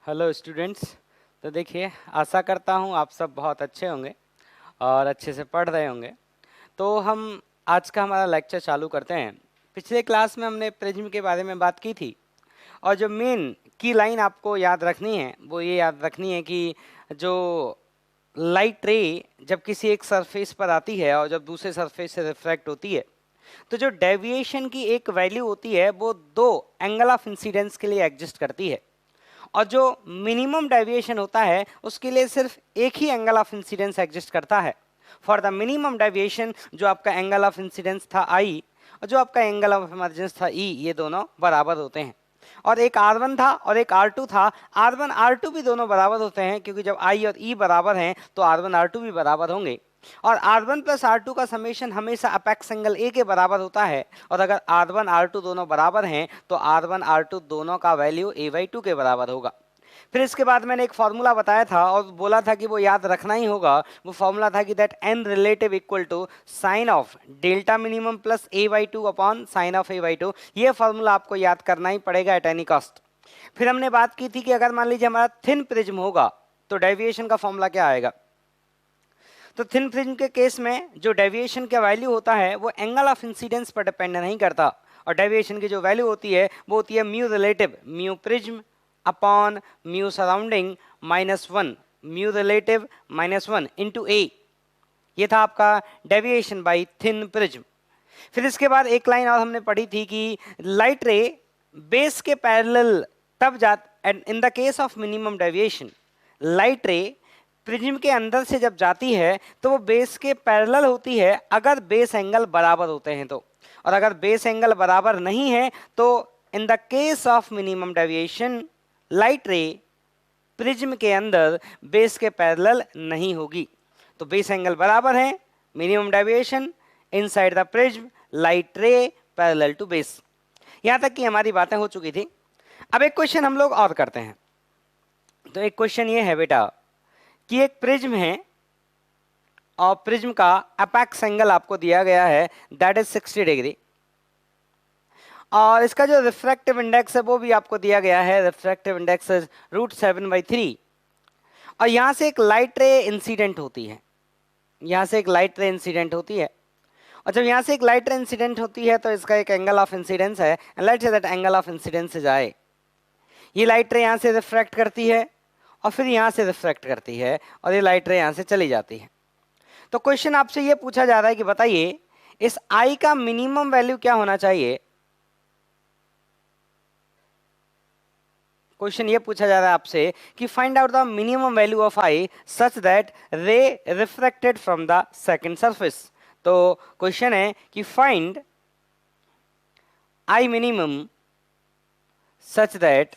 Hello students. तो देखिए, आशा करता हूँ आप सब बहुत अच्छे होंगे और अच्छे से पढ़ रहे होंगे। तो हम आज का हमारा लेक्चर चालू करते हैं। पिछले क्लास में हमने प्रिज्म के बारे में बात की थी और जो मेन की लाइन आपको याद रखनी है वो ये याद रखनी है कि जो लाइट रे जब किसी एक सरफेस पर आती है और जब दूसरे सरफेस से रिफ्रैक्ट होती है तो जो डेविएशन की एक वैल्यू होती है वो दो एंगल ऑफ इंसिडेंस के लिए एग्जिस्ट करती है और जो मिनिमम डेविएशन होता है उसके लिए सिर्फ एक ही एंगल ऑफ इंसिडेंस एग्जिस्ट करता है। फॉर द मिनिमम डेविएशन जो आपका एंगल ऑफ इंसिडेंस था आई और जो आपका एंगल ऑफ इमरजेंस था ई, ये दोनों बराबर होते हैं। और एक R1 था और एक R2 था। R1 R2 भी दोनों बराबर होते हैं क्योंकि जब I और E बराबर हैं तो R1 R2 भी बराबर होंगे। और R1 प्लस R2 का समेशन हमेशा अपेक्स एंगल ए के बराबर होता है और अगर R1 R2 दोनों बराबर हैं तो R1 R2 दोनों का वैल्यू a/2 के बराबर होगा। फिर इसके बाद मैंने एक फॉर्मूला बताया था और बोला था कि वो याद रखना ही होगा। वो फॉर्मूला था कि that n relative equal to sine of delta minimum plus a/2 upon sine of a/2। ये फॉर्मूला आपको याद करना ही पड़ेगा एट एनी कॉस्ट। फिर हमने बात की थी कि अगर मान लीजिए हमारा थिन प्रिज्म होगा तो डेविएशन का फॉर्मूला क्या आएगा। तो थिन प्रिज्म के केस में जो डेविएशन का वैल्यू होता है वो एंगल ऑफ इंसिडेंस पर डिपेंड नहीं करता और डेविएशन की जो वैल्यू होती है वो होती है mu relative mu prism upon mu surrounding -1 mu relative -1 into A. ये था आपका डेविएशन बाई थिन प्रिज्म। फिर इसके बाद एक लाइन और हमने पढ़ी थी कि लाइट रे बेस के पैरेलल तब जात in the case of minimum deviation light रे प्रिज्म के अंदर से जब जाती है तो वो बेस के पैरेलल होती है अगर बेस एंगल बराबर होते हैं तो, और अगर बेस एंगल बराबर नहीं है तो in the case of minimum deviation light रे प्रिज्म के अंदर बेस के पैरेलल नहीं होगी। तो बेस एंगल बराबर है, minimum deviation inside the prism, light ray parallel to base. यहां तक की हमारी बातें हो चुकी थी। अब एक क्वेश्चन हम लोग और करते हैं। तो एक क्वेश्चन ये है बेटा कि एक प्रिज्म है और प्रिज्म का अपेक्स एंगल आपको दिया गया है दैट इज 60 डिग्री और इसका जो रिफ्रैक्टिव इंडेक्स है वो भी आपको दिया गया है। रिफ्रैक्टिव इंडेक्स इज √7/3 और यहां से एक लाइट रे इंसिडेंट होती है। यहां से एक लाइट रे इंसिडेंट होती है और जब यहां से एक लाइट रे इंसिडेंट होती है तो इसका एक एंगल ऑफ इंसिडेंस है। Let's say that angle of incidence is I. ये लाइट रे यहां से रिफ्रैक्ट करती है और फिर यहां से रिफ्रैक्ट करती है और ये लाइट रे यहां से चली जाती है। तो क्वेश्चन आपसे ये पूछा जा रहा है कि बताइए इस आई का मिनिमम वैल्यू क्या होना चाहिए। क्वेश्चन ये पूछा जा रहा है आपसे कि find out the minimum value of I such that रे refracted from the second surface. तो क्वेश्चन है कि find I minimum such that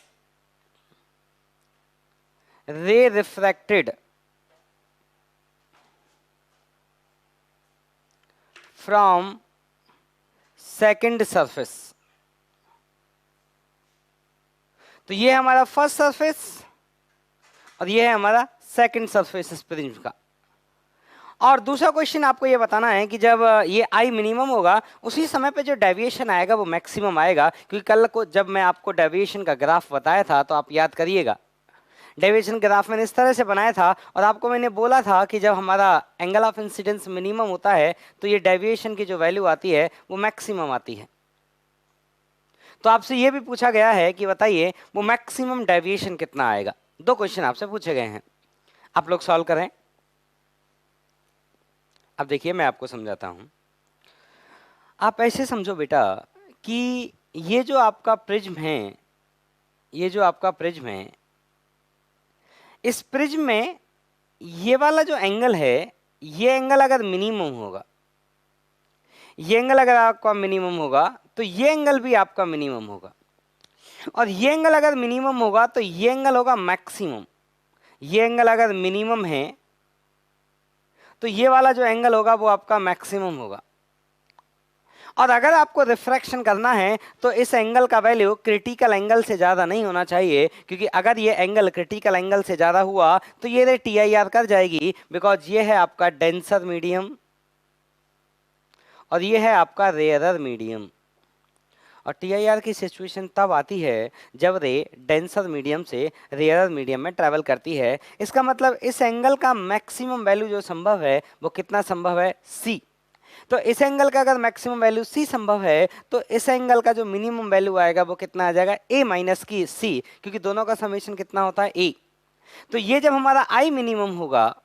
रे रिफ्रैक्टेड फ्रॉम सेकंड सरफेस। तो ये है हमारा फर्स्ट सरफेस और ये है हमारा सेकंड सरफेस इस प्रिज्म का। और दूसरा क्वेश्चन आपको ये बताना है कि जब ये आई मिनिमम होगा उसी समय पे जो डेविएशन आएगा वो मैक्सिमम आएगा। क्योंकि कल को जब मैं आपको डेविएशन का ग्राफ बताया था तो आप याद करिएगा, डेविएशन ग्राफ मैंने इस तरह से बनाया था और आपको मैंने बोला था कि जब हमारा एंगल ऑफ इंसिडेंस मिनिमम होता है तो ये डेविएशन की जो वैल्यू आती है वो मैक्सिमम आती है। तो आपसे ये भी पूछा गया है कि बताइए वो मैक्सिमम डेविएशन कितना आएगा। दो क्वेश्चन आपसे पूछे गए हैं, आप लोग सॉल्व करें। अब देखिए मैं आपको समझाता हूं। आप ऐसे समझो बेटा कि ये जो आपका प्रिज्म है, ये जो आपका प्रिज्म है, इस प्रिज्म में ये वाला जो एंगल है ये एंगल अगर मिनिमम होगा, ये एंगल अगर आपका मिनिमम होगा तो ये एंगल भी आपका मिनिमम होगा और ये एंगल अगर मिनिमम होगा तो ये एंगल होगा मैक्सिमम। ये एंगल अगर मिनिमम है तो ये वाला जो एंगल होगा वो आपका मैक्सिमम होगा। और अगर आपको रिफ्रैक्शन करना है तो इस एंगल का वैल्यू क्रिटिकल एंगल से ज़्यादा नहीं होना चाहिए, क्योंकि अगर ये एंगल क्रिटिकल एंगल से ज़्यादा हुआ तो ये रे TIR कर जाएगी, बिकॉज ये है आपका डेंसर मीडियम और ये है आपका रेयरर मीडियम। और TIR की सिचुएशन तब आती है जब रे डेंसर मीडियम से रेयर मीडियम में ट्रैवल करती है। इसका मतलब इस एंगल का मैक्सिमम वैल्यू जो संभव है वो कितना संभव है, C। तो इस एंगल का अगर मैक्सिमम वैल्यू C संभव है तो इस एंगल का जो मिनिमम वैल्यू आएगा वो कितना आ जाएगा, A माइनस की C, क्योंकि दोनों का समेशन कितना होता है, A। तो ये जब हमारा I मिनिमम होगा,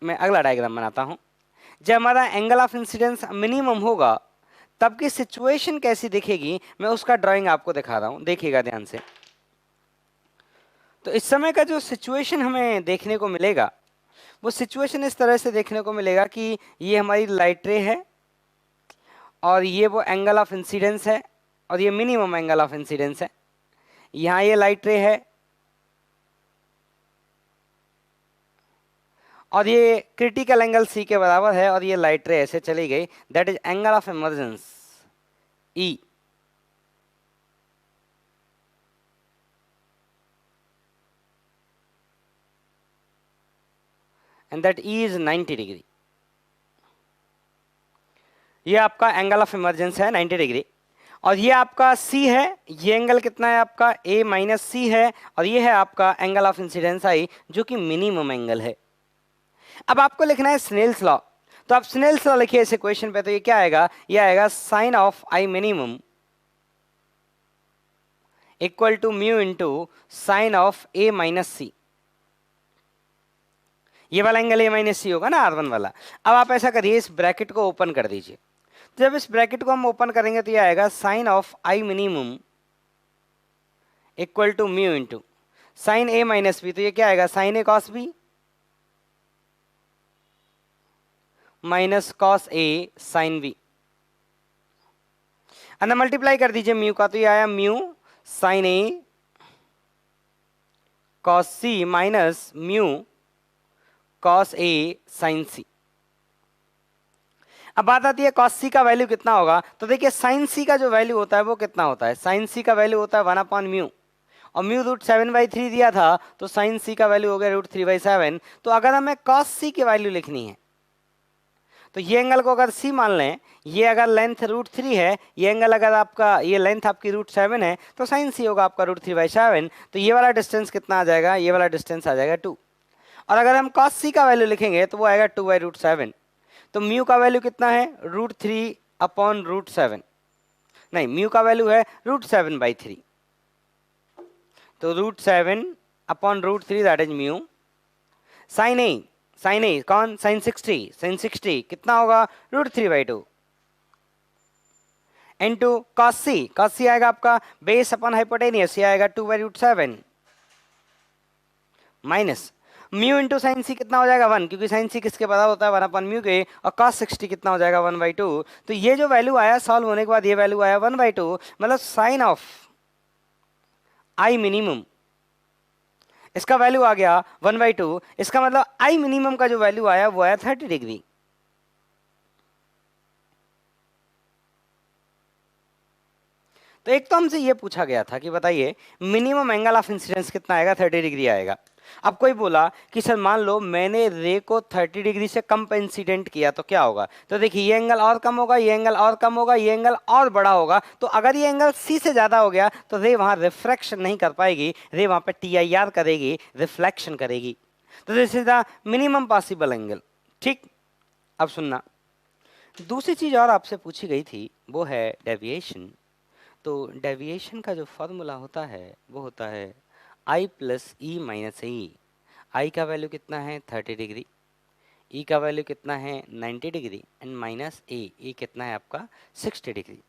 मैं अगला डायग्राम बनाता हूं, जब हमारा एंगल ऑफ इंसिडेंस मिनिमम होगा तब की सिचुएशन कैसी दिखेगी, मैं उसका ड्राइंग आपको दिखा रहा हूं, देखिएगा ध्यान से। तो इस समय का जो सिचुएशन हमें देखने को मिलेगा वो सिचुएशन इस तरह से देखने को मिलेगा कि ये हमारी लाइट रे है और ये वो एंगल ऑफ इंसिडेंस है और ये मिनिमम एंगल ऑफ इंसिडेंस है। यहाँ ये लाइट रे है और ये क्रिटिकल एंगल C के बराबर है और ये लाइट रे ऐसे चली गई, that is angle of emergence E। And that E is 90 degree. ये आपका एंगल ऑफ इमर्जेंस है 90 डिग्री और ये आपका C है, ये एंगल कितना है आपका, A माइनस C है और ये है आपका एंगल ऑफ इंसिडेंस I जो कि मिनिमम एंगल है। अब आपको लिखना है स्नेल्स लॉ, तो आप स्नेल्स लॉ लिखिए इस इक्वेशन पे, तो ये क्या आएगा, ये आएगा sine of I minimum equal to mu into sine of A minus C। ये वाला एंगल A माइनस C होगा ना, R1 वाला। अब आप ऐसा करिए, इस ब्रैकेट को ओपन कर दीजिए। तो जब इस ब्रैकेट को हम ओपन करेंगे तो ये आएगा sine of I minimum equal to mu into sine A minus B, तो ये क्या आएगा, sine A cos B minus cos A sine B। अंदर मल्टीप्लाई कर दीजिए म्यू का, तो ये आया mu sine A cos C minus mu cos A sine C। अब बात आती है कॉस C का वैल्यू कितना होगा, तो देखिए साइन C का जो वैल्यू होता है वो कितना होता है, साइन C का वैल्यू होता है 1/म्यू और म्यू √7/3 दिया था तो साइन C का वैल्यू हो गया √3/7। तो अगर हमें कॉस C की वैल्यू लिखनी है तो ये एंगल को अगर C मान लें, ये अगर लेंथ √3 है, ये एंगल अगर आपका, ये लेंथ आपकी √7 है, तो साइन C होगा आपका √3/7। तो ये वाला डिस्टेंस कितना आ जाएगा, ये वाला डिस्टेंस आ जाएगा 2। और अगर हम cos C का वैल्यू लिखेंगे तो वो आएगा 2/√7। तो म्यू का वैल्यू कितना है, √3/√7, नहीं म्यू का वैल्यू है √7/3, तो √7/√3 दैट इज म्यू। साइन ए कौन, साइन 60 कितना होगा, √3/2 इंटू कॉस सी आएगा आपका बेस अपॉन हाइपोटेनियस, ये आएगा 2/√7 माइनस म्यू इंटू साइन सी कितना हो जाएगा 1, क्योंकि साइन सी किसके बराबर होता है 1/म्यू के, और cos 60 कितना हो जाएगा 1/2। तो ये जो वैल्यू आया सॉल्व होने के बाद, ये वैल्यू आया 1/2, मतलब साइन ऑफ I मिनिमम, इसका वैल्यू आ गया 1/2। इसका मतलब I मिनिमम का जो वैल्यू आया वो आया 30 डिग्री। तो एक तो हमसे ये पूछा गया था कि बताइए मिनिमम एंगल ऑफ इंसिडेंस कितना आएगा, 30 डिग्री आएगा। अब कोई बोला कि सर मान लो मैंने रे को 30 डिग्री से कम पे इंसिडेंट किया तो क्या होगा, तो देखिए ये एंगल और कम होगा, ये एंगल और कम होगा, ये एंगल और बड़ा होगा। तो अगर ये एंगल C से ज्यादा हो गया तो रे वहां रिफ्रैक्शन नहीं कर पाएगी, रे वहां पे TIR करेगी, रिफ्लेक्शन करेगी। तो this is the minimum possible angle. ठीक, अब सुनना, दूसरी चीज और आपसे पूछी गई थी वो है डेविएशन। तो डेविएशन का जो फॉर्मूला होता है वो होता है I plus E minus E. I का वैल्यू कितना है 30 डिग्री, E का वैल्यू कितना है 90 डिग्री एंड माइनस ए कितना है आपका 60 डिग्री।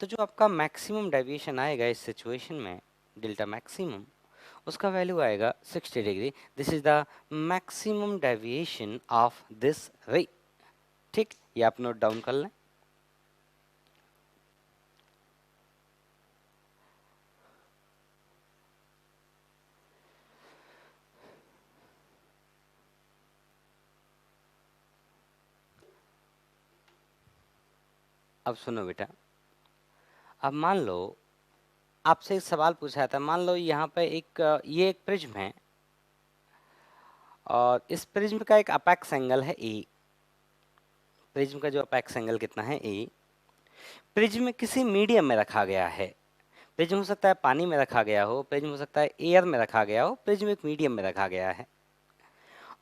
तो जो आपका मैक्सिमम डेविएशन आएगा इस सिचुएशन में, डेल्टा मैक्सिमम, उसका वैल्यू आएगा 60 degree. This is the maximum deviation of this रे। ठीक, ये आप नोट डाउन कर लें। अब सुनो बेटा, अब मान लो आपसे एक सवाल पूछा था, मान लो यहाँ पे ये एक प्रिज्म है और इस प्रिज्म का एक अपेक्स एंगल है ए। प्रिज्म का जो अपेक्स एंगल कितना है ए, प्रिज्म किसी मीडियम में रखा गया है। प्रिज्म हो सकता है पानी में रखा गया हो, प्रिज्म हो सकता है एयर में रखा गया हो, प्रिज्म एक मीडियम में रखा गया है।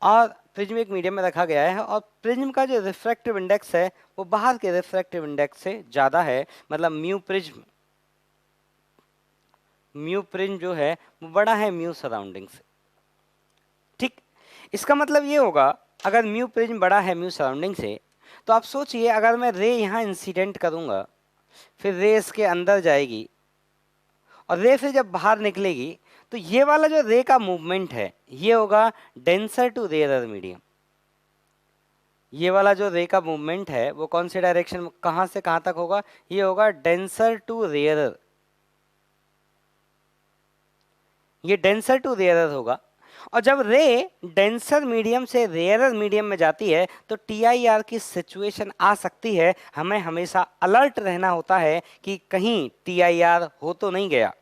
और प्रिज्म एक मीडियम में रखा गया है और प्रिज्म का जो रिफ्रैक्टिव इंडेक्स है वो बाहर के रिफ्रैक्टिव इंडेक्स से ज़्यादा है, मतलब म्यू प्रिज्म जो है वो बड़ा है म्यू सराउंडिंग से। ठीक, इसका मतलब ये होगा अगर म्यू प्रिज्म बड़ा है म्यू सराउंडिंग से, तो आप सोचिए अगर मैं रे यहाँ इंसिडेंट करूँगा, फिर रे इसके अंदर जाएगी और रे से जब बाहर निकलेगी तो ये वाला जो रे का मूवमेंट है ये होगा डेंसर टू रेयर मीडियम। ये वाला जो रे का मूवमेंट है वो कौन से डायरेक्शन में, कहाँ से कहाँ तक होगा, ये होगा डेंसर टू रेयर। ये डेंसर टू रेयर होगा। और जब रे डेंसर मीडियम से रेयरर मीडियम में जाती है तो TIR की सिचुएशन आ सकती है। हमें हमेशा अलर्ट रहना होता है कि कहीं TIR हो तो नहीं गया।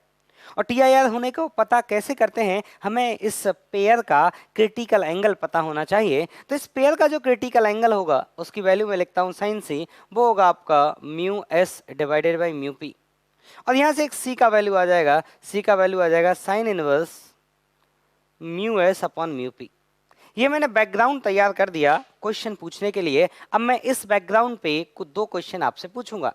और TIR होने को पता कैसे करते हैं, हमें इस पेयर का क्रिटिकल एंगल पता होना चाहिए। तो इस पेयर का जो क्रिटिकल एंगल होगा उसकी वैल्यू मैं लिखता हूँ sin c, वो होगा आपका mu S divided by mu P. और यहाँ से एक c का वैल्यू आ जाएगा, c का वैल्यू आ जाएगा sine inverse mu S upon mu P. ये मैंने बैकग्राउंड तैयार कर दिया क्वेश्चन पूछने के लिए। अब मैं इस बैकग्राउंड पे कुछ 2 क्वेश्चन आपसे पूछूंगा।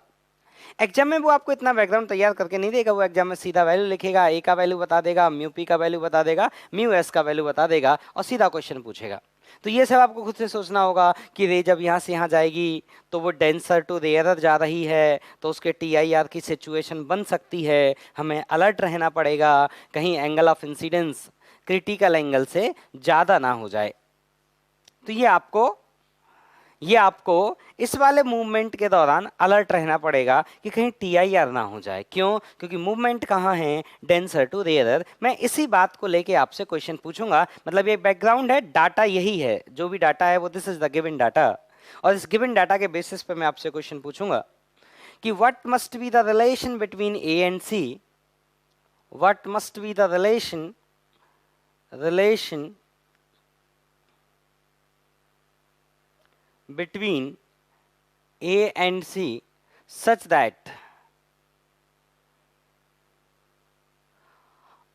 एग्जाम में वो आपको इतना बैकग्राउंड तैयार करके नहीं देगा, वो एग्जाम में सीधा वैल्यू लिखेगा, ए का वैल्यू बता देगा, म्यू पी का वैल्यू बता देगा, म्यू एस का वैल्यू बता देगा और सीधा क्वेश्चन पूछेगा। तो ये सब आपको खुद से सोचना होगा कि रे जब यहाँ से यहाँ जाएगी तो वो डेंसर टू रेयरर जा रही है तो उसके TIR की सिचुएशन बन सकती है। हमें अलर्ट रहना पड़ेगा कहीं angle of incidence critical angle से ज़्यादा ना हो जाए। तो ये आपको इस वाले मूवमेंट के दौरान अलर्ट रहना पड़ेगा कि कहीं TIR ना हो जाए। क्यों? क्योंकि मूवमेंट कहाँ है, डेंसर टू रेयरर। मैं इसी बात को लेके आपसे क्वेश्चन पूछूंगा। मतलब ये बैकग्राउंड है, डाटा यही है, जो भी डाटा है वो this is the given data. और इस गिवन डाटा के बेसिस पे मैं आपसे क्वेश्चन पूछूंगा कि what must be the relation between A and C, what must be the relation between A and C such that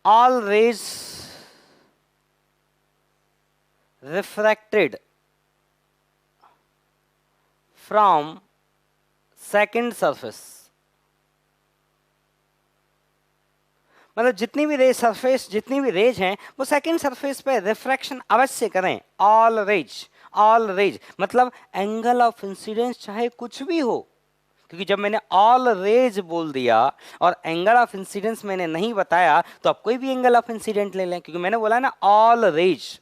all rays refracted from second surface, मतलब जितनी भी रेज सरफेस, जितनी भी रेज हैं वो सेकंड सरफेस पे refraction अवश्य करें। ऑल रेज मतलब एंगल ऑफ इंसिडेंस चाहे कुछ भी हो, क्योंकि जब मैंने ऑल रेज बोल दिया और एंगल ऑफ इंसिडेंस मैंने नहीं बताया तो आप कोई भी एंगल ऑफ इंसिडेंट ले लें, क्योंकि मैंने बोला ना ऑल रेज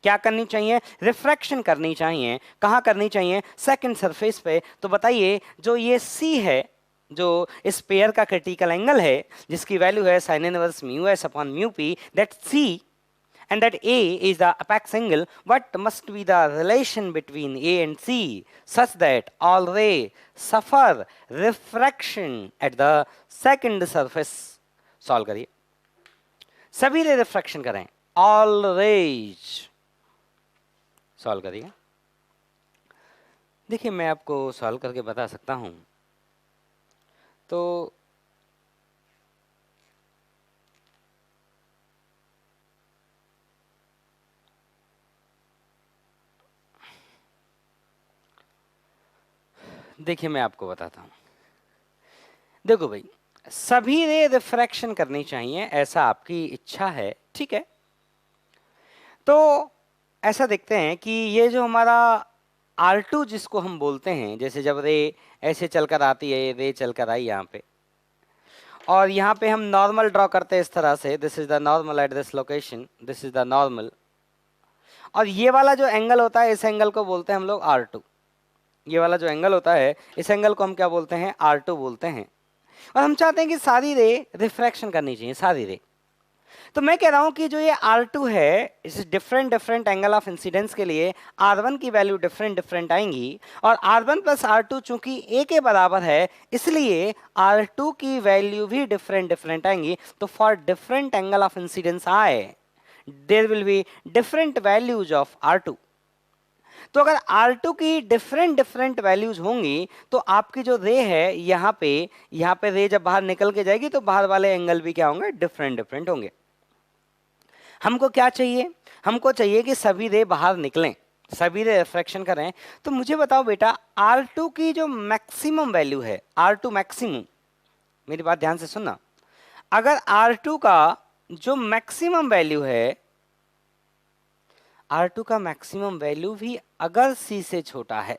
क्या करनी चाहिए, रिफ्रैक्शन करनी चाहिए। कहाँ करनी चाहिए, सेकंड सरफेस पे। तो बताइए जो ये C है, जो इस पेयर का क्रिटिकल एंगल है जिसकी वैल्यू है sine inverse mu S upon mu P, that C and that A is the apex angle, what must be the relation between A and C such that all ray suffer refraction at the second surface? Solve करिए, सभी रे refraction करें, all rays solve करिए। देखिए मैं आपको solve करके बता सकता हूं। तो देखिए मैं आपको बताता हूं। देखो भाई, सभी रे रिफ्रैक्शन करनी चाहिए, ऐसा आपकी इच्छा है, ठीक है। तो ऐसा देखते हैं कि ये जो हमारा R2 जिसको हम बोलते हैं, जैसे जब रे ऐसे चलकर आती है, रे चलकर आई यहाँ पे और यहाँ पे हम नॉर्मल ड्रॉ करते हैं इस तरह से, this is the normal at this location, this is the normal. और ये वाला जो एंगल होता है इस एंगल को बोलते हैं हम लोग R2। ये वाला जो एंगल होता है इस एंगल को हम क्या बोलते हैं, R2 बोलते हैं। और हम चाहते हैं कि सारी रे रिफ्रैक्शन करनी चाहिए, सारी रे। तो मैं कह रहा हूं कि जो ये R2 है इस डिफरेंट एंगल ऑफ इंसिडेंस के लिए R1 की वैल्यू डिफरेंट आएंगी और R1 प्लस R2 चूंकि A के बराबर है इसलिए R2 की वैल्यू भी डिफरेंट आएंगी। तो for different angle of incidence i there will be different values of R2। तो अगर R2 की डिफरेंट डिफरेंट वैल्यूज होंगी तो आपकी जो रे है यहाँ पे रे जब बाहर निकल के जाएगी तो बाहर वाले एंगल भी क्या होंगे, डिफरेंट डिफरेंट होंगे। हमको क्या चाहिए, हमको चाहिए कि सभी रे बाहर निकलें, सभी रे रिफ्रैक्शन करें। तो मुझे बताओ बेटा, R2 की जो मैक्सिमम वैल्यू है, R2 मैक्सिमम, मेरी बात ध्यान से सुनना, अगर R2 का जो मैक्सिमम वैल्यू है, R2 का मैक्सिमम वैल्यू भी अगर C से छोटा है,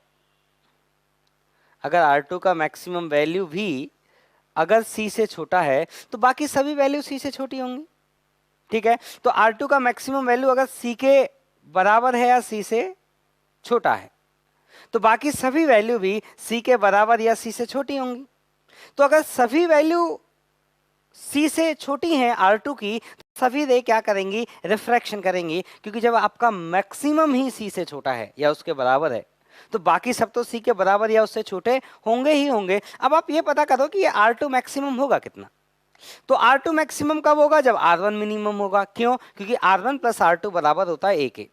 अगर R2 का मैक्सिमम वैल्यू भी अगर C से छोटा है तो बाकी सभी वैल्यू C से छोटी होंगी। ठीक है, तो R2 का मैक्सिमम वैल्यू अगर C के बराबर है या C से छोटा है तो बाकी सभी वैल्यू भी C के बराबर या C से छोटी होंगी। तो अगर सभी वैल्यू C से छोटी हैं R2 की, तो सभी रे क्या करेंगी, रिफ्रैक्शन करेंगी, क्योंकि जब आपका मैक्सिमम ही C से छोटा है या उसके बराबर है तो बाकी सब तो C के बराबर या उससे छोटे होंगे ही होंगे। अब आप ये पता करो कि ये R2 मैक्सिमम होगा कितना। तो R2 मैक्सिमम कब होगा, जब R1 मिनिमम होगा। क्यों, क्योंकि R1 प्लस R2 बराबर होता है A के।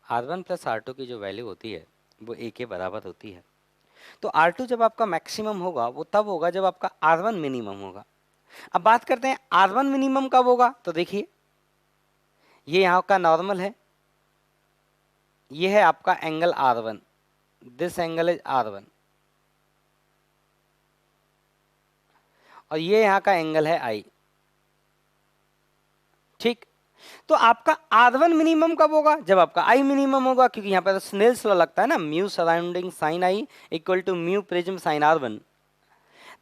R1 प्लस R2 की जो वैल्यू होती है वो A के बराबर होती है। तो R2 जब आपका मैक्सिमम होगा वो तब होगा जब आपका R1 मिनिमम होगा। अब बात करते हैं R1 मिनिमम कब होगा। तो देखिए, ये यहाँ का नॉर्मल है, ये है आपका angle R1, this angle is R1, और ये यहाँ का एंगल है I। ठीक, तो आपका R1 मिनिमम कब होगा, जब आपका I मिनिमम होगा, क्योंकि यहाँ पर स्नेल्स लॉ लगता है ना, mu surrounding sine I equal to mu prism sine R1।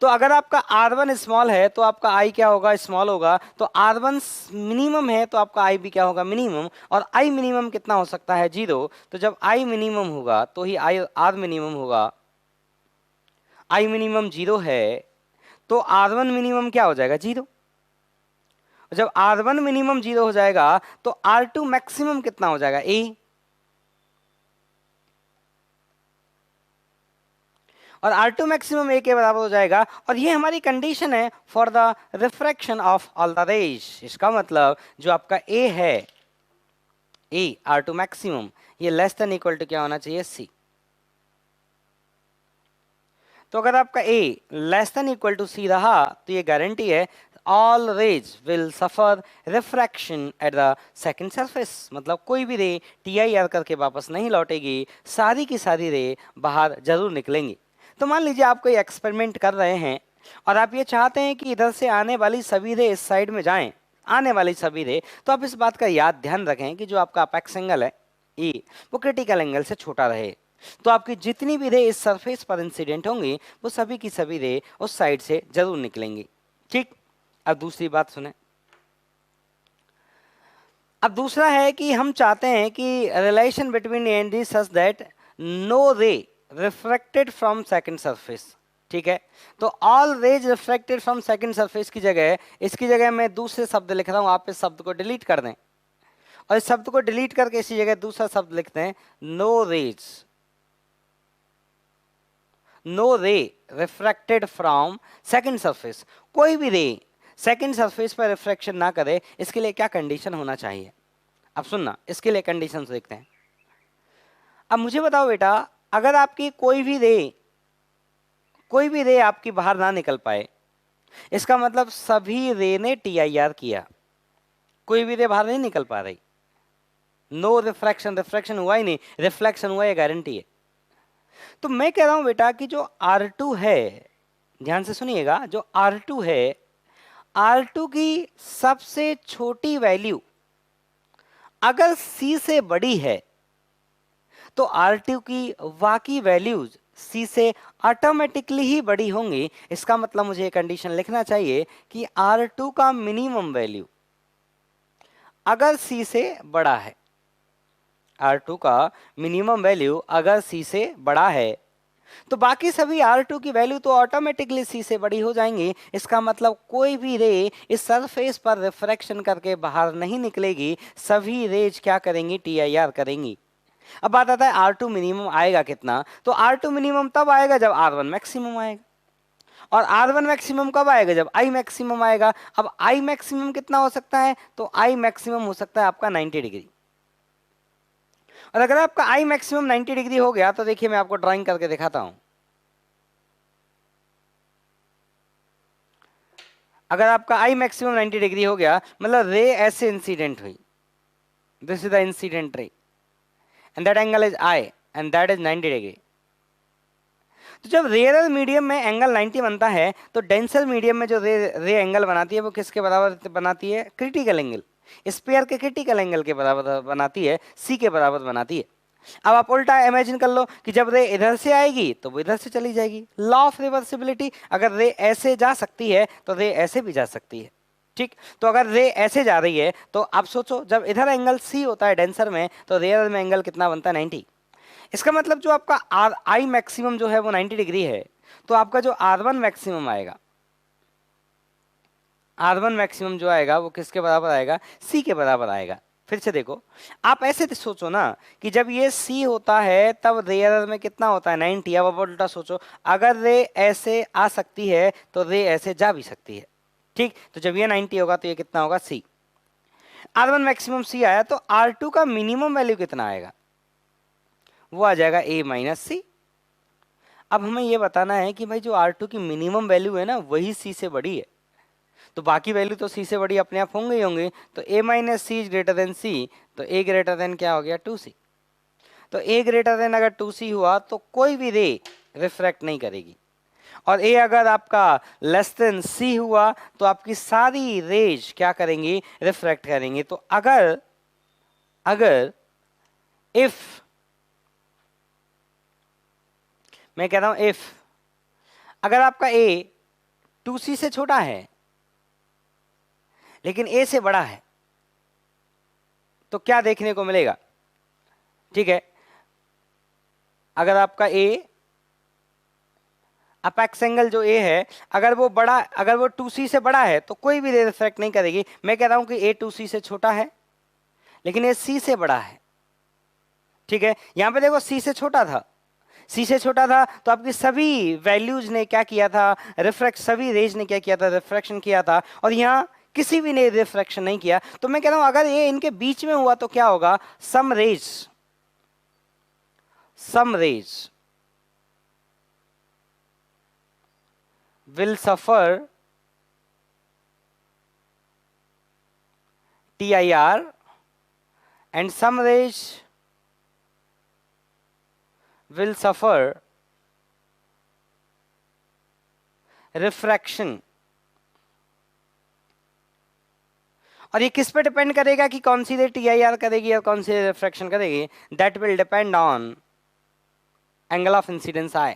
तो अगर आपका R1 स्मॉल है तो आपका I क्या होगा, स्मॉल होगा। तो R1 मिनिमम है तो आपका I भी क्या होगा, मिनिमम। और I मिनिमम कितना हो सकता है, 0। तो जब I मिनिमम होगा तो ही R मिनिमम होगा। I मिनिमम 0 है तो R1 मिनिमम क्या हो जाएगा, 0। जब R1 मिनिमम 0 हो जाएगा तो R2 मैक्सिमम कितना हो जाएगा, A। और R2 मैक्सिमम A के बराबर हो जाएगा। और ये हमारी कंडीशन है for the refraction of all the rays. इसका मतलब जो आपका A है, A R2 मैक्सिमम, ये लेस देन इक्वल टू क्या होना चाहिए, C। तो अगर आपका A less than equal to C रहा तो ये गारंटी है all rays will suffer refraction at the second surface. मतलब कोई भी रे TIR करके वापस नहीं लौटेगी, सारी की सारी रे बाहर जरूर निकलेंगी। तो मान लीजिए आप कोई एक्सपेरिमेंट कर रहे हैं और आप ये चाहते हैं कि इधर से आने वाली सभी रे इस साइड में जाएं, आने वाली सभी रे, तो आप इस बात का याद ध्यान रखें कि जो आपका अपेक्स एंगल है E, वो क्रिटिकल एंगल से छोटा रहे। तो आपकी जितनी भी रे इस सरफेस पर इंसिडेंट होंगी वो सभी की सभी रे उस साइड से जरूर निकलेंगी। ठीक, अब दूसरी बात सुने। अब दूसरा है कि हम चाहते हैं कि relation between A and D such that no ray refracted from second surface. ठीक है, तो all rays refracted from second surface की जगह, इसकी जगह मैं दूसरे शब्द लिख रहा हूं, आप इस शब्द को डिलीट कर दें और इस शब्द को डिलीट करके इसी जगह दूसरा शब्द लिखते हैं, no rays, no ray refracted from second surface. कोई भी रे सेकंड सरफेस पर रिफ्रैक्शन ना करे, इसके लिए क्या कंडीशन होना चाहिए। अब सुनना, इसके लिए कंडीशंस देखते हैं। अब मुझे बताओ बेटा, अगर आपकी कोई भी रे आपकी बाहर ना निकल पाए, इसका मतलब सभी रे ने TIR किया, कोई भी रे बाहर नहीं निकल पा रही, नो रिफ्रैक्शन, रिफ्रैक्शन हुआ ही नहीं, रिफ्लेक्शन हुआ, ये गारंटी है। तो मैं कह रहा हूं बेटा कि जो R2 है, ध्यान से सुनिएगा, जो R2 है, R2 की सबसे छोटी वैल्यू अगर C से बड़ी है तो R2 की बाकी वैल्यूज C से ऑटोमेटिकली ही बड़ी होंगी। इसका मतलब मुझे कंडीशन लिखना चाहिए कि R2 का मिनिमम वैल्यू अगर C से बड़ा है, R2 का मिनिमम वैल्यू अगर C से बड़ा है तो बाकी सभी R2 की वैल्यू तो ऑटोमेटिकली C से बड़ी हो जाएंगी। इसका मतलब कोई भी रे इस सरफेस पर रिफ्रैक्शन करके बाहर नहीं निकलेगी, सभी रेज क्या करेंगी, TIR करेंगी। अब बात आता है R2 मिनिमम आएगा कितना। तो R2 मिनिमम तब आएगा जब R1 मैक्सिमम आएगा, और R1 मैक्सिमम कब आएगा, जब I मैक्सिमम आएगा। अब I मैक्सिमम कितना हो सकता है, तो I मैक्सिमम हो सकता है आपका 90 डिग्री। और अगर आपका आई मैक्सिमम 90 डिग्री हो गया तो देखिए मैं आपको ड्राइंग करके दिखाता हूं। अगर आपका आई मैक्सिमम 90 डिग्री हो गया मतलब रे ऐसे इंसिडेंट हुई, this is the incident ray and that angle is I and that is 90 degree. तो जब रेयर मीडियम में एंगल 90 बनता है तो डेंसर मीडियम में जो रे एंगल बनाती है वो किसके बराबर बनाती है? क्रिटिकल एंगल, स्पेयर के क्रिटिकल एंगल के बराबर बनाती है, सी के बराबर बनाती है। अब आप उल्टा इमेजिन कर लो कि जब रे इधर से आएगी तो वो इधर से चली जाएगी, लॉ ऑफ रिवर्सिबिलिटी। अगर रे ऐसे जा सकती है तो रे ऐसे भी जा सकती है, ठीक। तो अगर रे ऐसे जा रही है तो आप सोचो जब इधर एंगल सी होता है डेंसर में तो रेयर में एंगल कितना बनता है? 90। इसका मतलब जो आपका आर आई मैक्सिमम जो है वो 90 डिग्री है, तो आपका जो R1 मैक्सिमम आएगा, R1 मैक्सिमम जो आएगा वो किसके बराबर आएगा? C के बराबर आएगा। फिर से देखो, आप ऐसे सोचो ना कि जब ये C होता है तब रेयर में कितना होता है? 90। अब उल्टा सोचो, अगर रे ऐसे आ सकती है तो रे ऐसे जा भी सकती है, ठीक। तो जब ये 90 होगा तो ये कितना होगा? C। R1 मैक्सिमम C आया तो R2 का मिनिमम वैल्यू कितना आएगा? वो आ जाएगा A माइनस सी। अब हमें ये बताना है कि भाई जो R2 की मिनिमम वैल्यू है ना वही C से बड़ी है, तो बाकी वैल्यू तो C से बड़ी अपने आप होंगे ही होंगे। तो A minus C is greater than C, तो A ग्रेटर देन क्या हो गया? 2C। तो A ग्रेटर देन अगर 2C हुआ तो कोई भी रे रिफ्रैक्ट नहीं करेगी, और A अगर आपका लेस देन C हुआ तो आपकी सारी रेज क्या करेंगी? रिफ्रैक्ट करेंगी। तो अगर अगर इफ, मैं कह रहा हूं इफ, अगर आपका A 2C से छोटा है लेकिन A से बड़ा है तो क्या देखने को मिलेगा? ठीक है, अगर आपका A अपेक्स एंगल जो A है अगर वो बड़ा, अगर वो 2C से बड़ा है तो कोई भी रे रिफ्रैक्ट नहीं करेगी। मैं कह रहा हूं कि A 2C से छोटा है लेकिन A C से बड़ा है, ठीक है। यहां पे देखो C से छोटा था, C से छोटा था तो आपकी सभी वैल्यूज ने क्या किया था? रिफ्रैक्ट, सभी रेज ने क्या किया था? रिफ्रैक्शन किया था, और यहाँ किसी भी ने रिफ्रैक्शन नहीं किया। तो मैं कह रहा हूं अगर ये इनके बीच में हुआ तो क्या होगा? सम raise will suffer TIR and some rays will suffer refraction। और ये किस पे डिपेंड करेगा कि कौन सी रे TIR करेगी और कौन सी रिफ्रैक्शन करेगी? That will depend on angle of incidence i.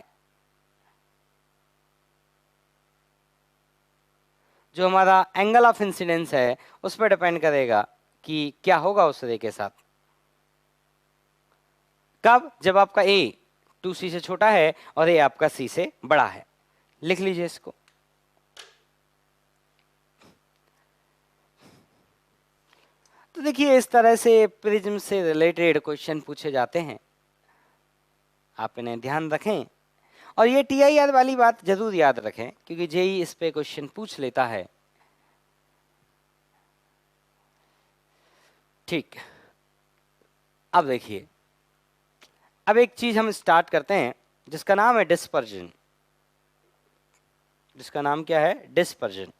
जो हमारा एंगल ऑफ इंसिडेंस है उस पर डिपेंड करेगा कि क्या होगा उस रे के साथ। कब? जब आपका A 2C से छोटा है और A आपका C से बड़ा है। लिख लीजिए इसको। तो देखिए इस तरह से प्रिज्म से रिलेटेड क्वेश्चन पूछे जाते हैं, आप इन्हें ध्यान रखें। और ये TIR वाली बात जरूर याद रखें क्योंकि जेई इस पे क्वेश्चन पूछ लेता है, ठीक। अब देखिए, अब एक चीज हम स्टार्ट करते हैं जिसका नाम है डिस्पर्जन। जिसका नाम क्या है? डिस्पर्जन।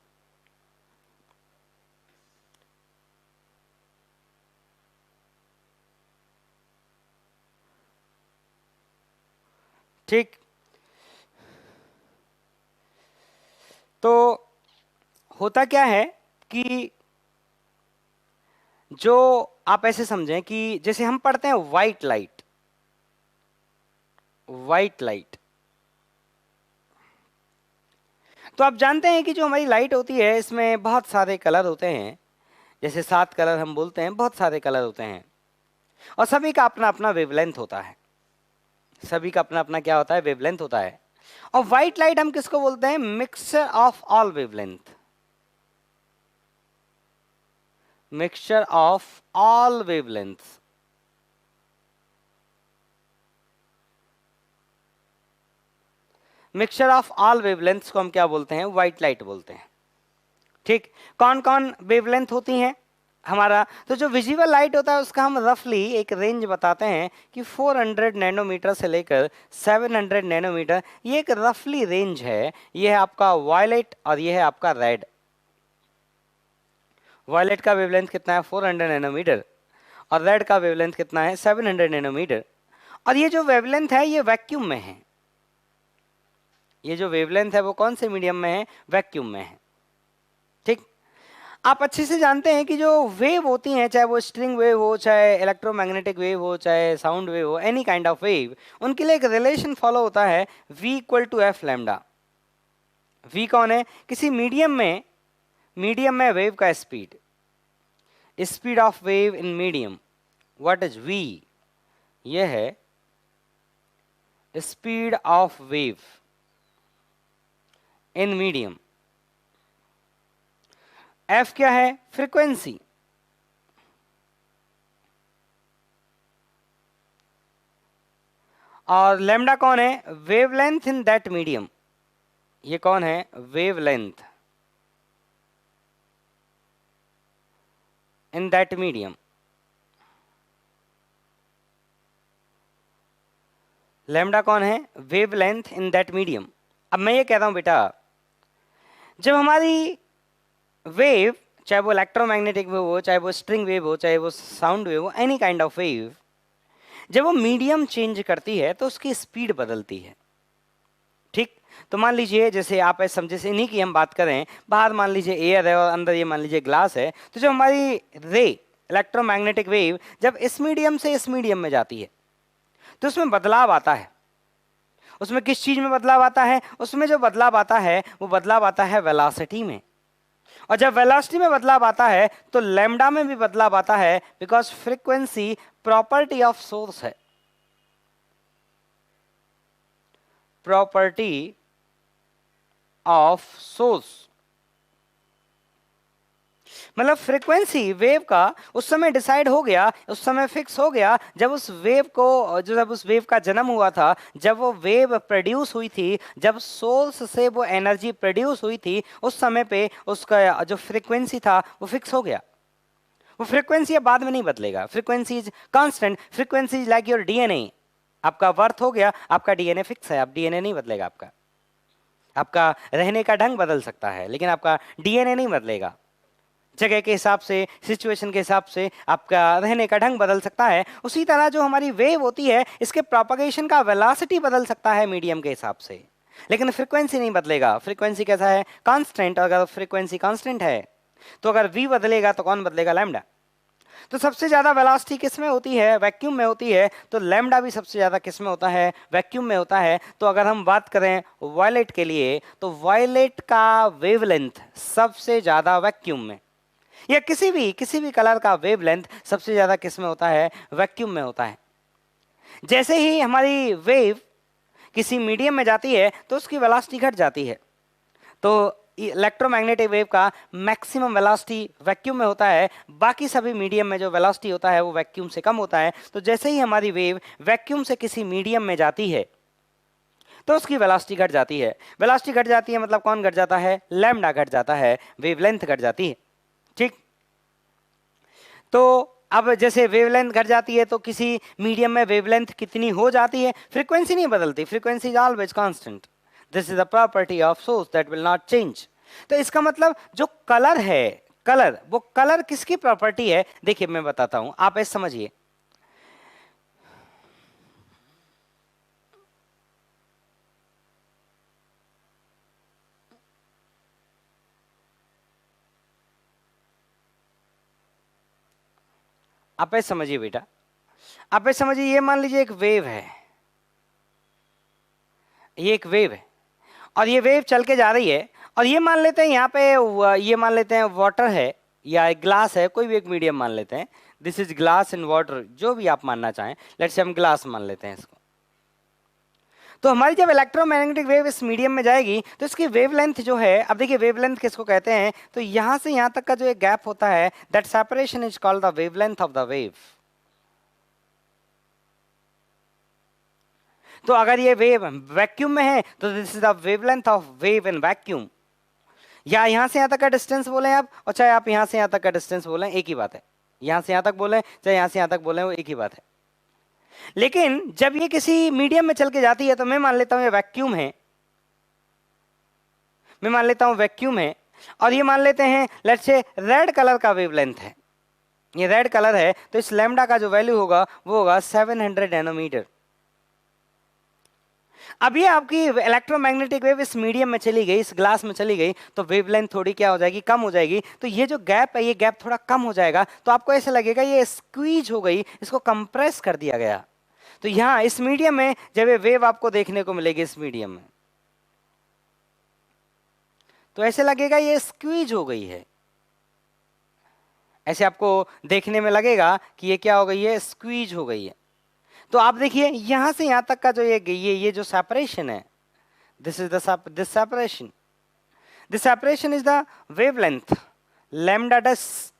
ठीक, तो होता क्या है कि जो आप ऐसे समझें कि जैसे हम पढ़ते हैं व्हाइट लाइट, व्हाइट लाइट, तो आप जानते हैं कि जो हमारी लाइट होती है इसमें बहुत सारे कलर होते हैं, जैसे 7 कलर हम बोलते हैं, बहुत सारे कलर होते हैं, और सभी का अपना अपना वेवलेंथ होता है। सभी का अपना अपना क्या होता है? वेवलेंथ होता है। और व्हाइट लाइट हम किसको बोलते हैं? Mixture of all wavelength. Mixture of all wavelength. Mixture of all wavelengths को हम क्या बोलते हैं? व्हाइट लाइट बोलते हैं, ठीक। कौन कौन वेवलेंथ होती हैं? हमारा तो जो विजिबल लाइट होता है उसका हम रफली एक रेंज बताते हैं कि 400 नैनोमीटर से लेकर 700 नैनोमीटर, ये एक रफली रेंज है। ये है आपका वायलेट और ये है आपका रेड। वायलेट का वेवलेंथ कितना है 400 नैनोमीटर और रेड का वेवलेंथ कितना है 700 नैनोमीटर। और ये जो वेवलेंथ है ये वैक्यूम में है। ये जो वेवलेंथ है वो कौन से मीडियम में है, वैक्यूम में है। ठीक, आप अच्छे से जानते हैं कि जो वेव होती हैं, चाहे वो स्ट्रिंग वेव हो, चाहे इलेक्ट्रोमैग्नेटिक वेव हो, चाहे साउंड वेव हो, एनी काइंड ऑफ वेव, उनके लिए एक रिलेशन फॉलो होता है v equal to F lambda. v कौन है, किसी मीडियम में वेव का speed, speed of wave in medium. What is v, ये है speed of wave in medium. f क्या है, फ्रीक्वेंसी। और लैम्डा कौन है, वेवलेंथ इन दैट मीडियम। ये कौन है, wavelength in that medium. Lambda कौन है, वेवलेंथ इन दैट मीडियम। अब मैं ये कहता हूं बेटा, जब हमारी वेव, चाहे वो इलेक्ट्रोमैग्नेटिक वेव हो, चाहे वो स्ट्रिंग वेव हो, चाहे वो साउंड वेव हो, एनी काइंड ऑफ वेव, जब वो मीडियम चेंज करती है तो उसकी स्पीड बदलती है। ठीक, तो मान लीजिए जैसे आप ऐसे समझे से इन्हीं की हम बात करें, बाहर मान लीजिए एयर है और अंदर ये मान लीजिए ग्लास है, तो जो हमारी रे इलेक्ट्रोमैग्नेटिक वेव जब इस मीडियम से इस मीडियम में जाती है तो उसमें बदलाव आता है। उसमें किस चीज में बदलाव आता है, उसमें जो बदलाव आता है वो बदलाव आता है वेलोसिटी में। और जब वेलोसिटी में बदलाव आता है तो लैम्डा में भी बदलाव आता है, because frequency property of source है। प्रॉपर्टी ऑफ सोर्स मतलब फ्रीक्वेंसी वेव का उस समय डिसाइड हो गया, उस समय फिक्स हो गया जब उस वेव को, जब उस वेव का जन्म हुआ था, जब वो वेव प्रोड्यूस हुई थी, जब सोर्स से वो एनर्जी प्रोड्यूस हुई थी, उस समय पे उसका जो फ्रीक्वेंसी था वो फिक्स हो गया। वो फ्रीक्वेंसी अब बाद में नहीं बदलेगा। Frequency is constant, frequency is like your DNA. आपका बर्थ हो गया, आपका डीएनए फिक्स है, अब डीएनए नहीं बदलेगा। आपका रहने का ढंग बदल सकता है लेकिन आपका डीएनए नहीं बदलेगा। जगह के हिसाब से, सिचुएशन के हिसाब से आपका रहने का ढंग बदल सकता है। उसी तरह जो हमारी वेव होती है, इसके प्रोपगेशन का वेलोसिटी बदल सकता है मीडियम के हिसाब से, लेकिन फ्रीक्वेंसी नहीं बदलेगा। फ्रीक्वेंसी कैसा है, कांस्टेंट। अगर फ्रीक्वेंसी कांस्टेंट है तो अगर v बदलेगा तो कौन बदलेगा, लैम्डा। तो सबसे ज्यादा वेलोसिटी किस में होती है, वैक्यूम में होती है। तो लैम्डा भी सबसे ज्यादा किस में होता है, वैक्यूम में होता है। तो अगर हम बात करें वायलेट के लिए तो वायलेट का वेवलेंथ सबसे ज्यादा वैक्यूम में, या किसी भी कलर का वेवलेंथ सबसे ज्यादा किस में होता है, वैक्यूम में होता है। जैसे ही हमारी वेव किसी मीडियम में जाती है तो उसकी वेलोसिटी घट जाती है। तो इलेक्ट्रोमैग्नेटिक वेव का मैक्सिमम वेलोसिटी वैक्यूम में होता है, बाकी सभी मीडियम में जो वेलोसिटी होता है वो वैक्यूम से कम होता है। तो जैसे ही हमारी वेव वैक्यूम से किसी मीडियम में जाती है तो उसकी वेलोसिटी घट जाती है। वेलोसिटी घट जाती है मतलब कौन घट जाता है, लैम्डा घट जाता है, वेवलेंथ घट जाती है। ठीक, तो अब जैसे वेवलेंथ घट जाती है तो किसी मीडियम में वेवलेंथ कितनी हो जाती है, फ्रीक्वेंसी नहीं बदलती, frequency is always constant. This is the property of source that will not change. तो इसका मतलब जो कलर है, कलर, वो कलर किसकी प्रॉपर्टी है, देखिए मैं बताता हूं, आप ऐसे समझिए। आप ऐसे समझिए बेटा, आप ऐसे समझिए, ये मान लीजिए एक वेव है, ये एक वेव है और ये वेव चल के जा रही है। और ये मान लेते हैं यहाँ पे ये मान लेते हैं वाटर है या ग्लास है, कोई भी एक मीडियम मान लेते हैं। This is glass in water, जो भी आप मानना चाहें, लेट्स से हम ग्लास मान लेते हैं इसको। तो हमारी जब इलेक्ट्रोमैग्नेटिक वेव इस मीडियम में जाएगी तो इसकी वेवलेंथ जो है, अब देखिए वेवलेंथ किसको कहते हैं, तो यहां से यहां तक का जो एक गैप होता है, that separation is called the wavelength of the wave. तो अगर ये वेव वैक्यूम में है तो this is the wavelength of wave in vacuum. या यहाँ से यहाँ तक का डिस्टेंस बोले आप, और चाहे आप यहाँ से यहाँ तक का डिस्टेंस बोले, एक ही बात है। यहाँ से यहाँ तक बोले चाहे यहाँ से यहाँ तक बोले, वो एक ही बात है। लेकिन जब ये किसी मीडियम में चल के जाती है, तो मैं मान लेता हूं ये वैक्यूम है, मैं मान लेता हूं वैक्यूम है, और ये मान लेते हैं लेट्स से रेड कलर का वेवलेंथ है, ये रेड कलर है, तो इस लैम्डा का जो वैल्यू होगा वो होगा 700 नैनोमीटर। अब ये आपकी इलेक्ट्रोमैग्नेटिक वेव इस मीडियम में चली गई, इस ग्लास में चली गई, तो वेवलेंथ थोड़ी क्या हो जाएगी, कम हो जाएगी। तो ये जो गैप है, ये गैप थोड़ा कम हो जाएगा, तो आपको ऐसा लगेगा ये स्क्वीज हो गई, इसको कंप्रेस कर दिया गया। तो यहां इस मीडियम में जब ये वेव आपको देखने को मिलेगी इस मीडियम में, तो ऐसे लगेगा ये स्क्वीज हो गई है, ऐसे आपको देखने में लगेगा कि ये क्या हो गई है, स्क्वीज हो गई है। तो आप देखिए यहां से यहां तक का जो ये जो सेपरेशन है, this is this separation is the wavelength lambda dash.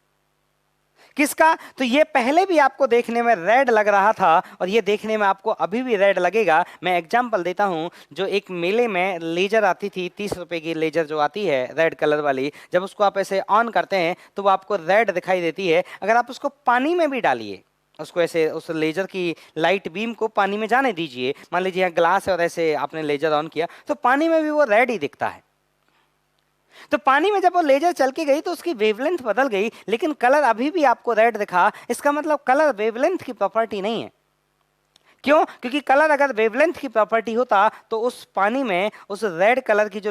किसका? तो ये पहले भी आपको देखने में रेड लग रहा था, और ये देखने में आपको अभी भी रेड लगेगा। मैं एग्जांपल देता हूं, जो एक मेले में लेजर आती थी, 30 रुपए की लेजर जो आती है रेड कलर वाली, जब उसको आप ऐसे ऑन करते हैं तो वो आपको रेड दिखाई देती है। अगर आप उसको पानी में भी डालिए, उसको ऐसे उस लेजर की लाइट बीम को पानी में जाने दीजिए, मान लीजिए यहाँ ग्लास है और ऐसे आपने लेजर ऑन किया, तो पानी में भी वो रेड ही दिखता है। तो पानी में जब वो लेजर चल के गई तो उसकी वेवलेंथ बदल गई, लेकिन कलर अभी भी आपको रेड दिखा। इसका मतलब कलर वेवलेंथ की प्रॉपर्टी नहीं है। क्यों? क्योंकि कलर अगर वेवलेंथ की प्रॉपर्टी होता तो उस पानी में उस रेड कलर की जो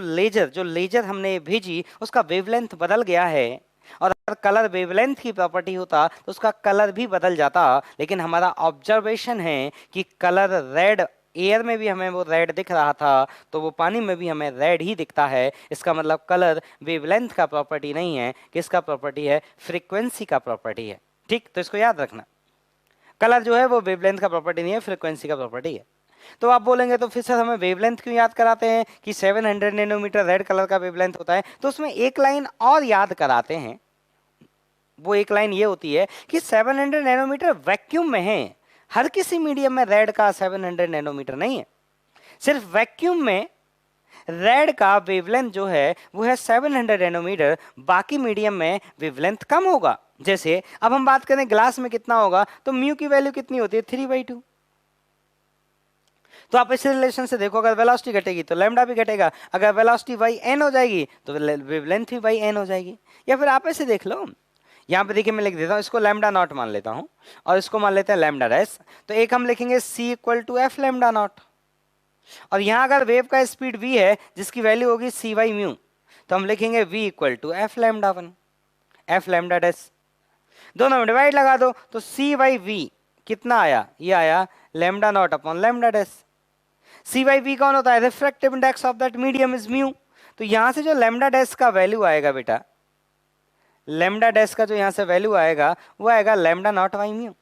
लेजर हमने भेजी, उसका वेवलेंथ बदल गया है। और अगर कलर वेवलेंथ की प्रॉपर्टी होता तो उसका कलर भी बदल जाता। लेकिन हमारा ऑब्जर्वेशन है कि कलर रेड, एयर में भी हमें वो रेड दिख रहा था, तो वो पानी में भी हमें रेड ही दिखता है। इसका मतलब कलर वेवलेंथ का प्रॉपर्टी नहीं है। किसका प्रॉपर्टी है? फ्रीक्वेंसी का प्रॉपर्टी है। ठीक, तो इसको याद रखना, कलर जो है वो वेवलेंथ का प्रॉपर्टी नहीं है, फ्रीक्वेंसी का प्रॉपर्टी है। तो आप बोलेंगे तो फिर सर हमें वेवलेंथ क्यों याद कराते हैं कि 700 नैनोमीटर रेड कलर का वेवलेंथ होता है? तो उसमें एक लाइन और याद कराते हैं। वो एक लाइन ये होती है कि 700 नैनोमीटर वैक्यूम में है, हर किसी मीडियम में रेड का 700 नैनोमीटर नहीं है। सिर्फ वैक्यूम में रेड का वेवलेंथ जो है वो है 700 नैनोमीटर, बाकी मीडियम में वेवलेंथ कम होगा। जैसे अब हम बात करें ग्लास में कितना होगा, तो म्यू की वैल्यू कितनी होती है? 3/2। तो आप इस रिलेशन से देखो, अगर वेलोसिटी घटेगी तो लैम्डा भी घटेगा, अगर वेलोसिटी बाई एन हो जाएगी तो वेवलेंथ भी बाई एन हो जाएगी। या फिर आप ऐसे देख लो, यहाँ पे देखिए मैं लिख देता हूँ, इसको लैम्डा नॉट मान लेता हूँ और इसको मान लेते हैं लैम्डा डैश। तो एक हम लिखेंगे c = f लैम्डा नॉट, और यहाँ अगर वेव का स्पीड v है जिसकी वैल्यू होगी c/μ, तो हम लिखेंगे v = f lambda 1 f lambda dash. दोनों में डिवाइड लगा दो तो c/v कितना आया? ये आया lambda naught upon lambda dash. c/v कौन होता है? Refractive index of that medium is mu. तो यहाँ से जो लैम्डा डैश का वैल्यू आएगा बेटा, लैम्डा डैश का जो यहाँ से वैल्यू आएगा वो आएगा लैम्डा नॉट बाई म्यू।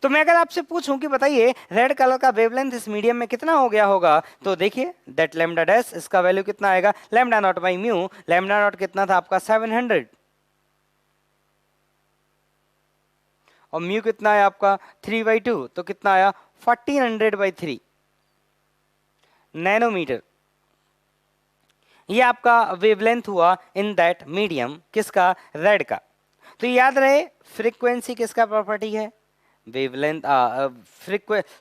तो मैं अगर आपसे पूछूं कि बताइए रेड कलर का वेवलेंथ इस मीडियम में कितना हो गया होगा, तो देखिए दैट लैम्डा डैश, इसका वैल्यू कितना आएगा? Lambda naught by mu. Lambda naught कितना था आपका? 700, और म्यू कितना है आपका? 3/2, तो कितना आया? 1400/3 नैनोमीटर। ये आपका वेवलेंथ हुआ इन दैट मीडियम, किसका? रेड का। तो याद रहे फ्रीक्वेंसी किसका प्रॉपर्टी है? वेवलेंथ,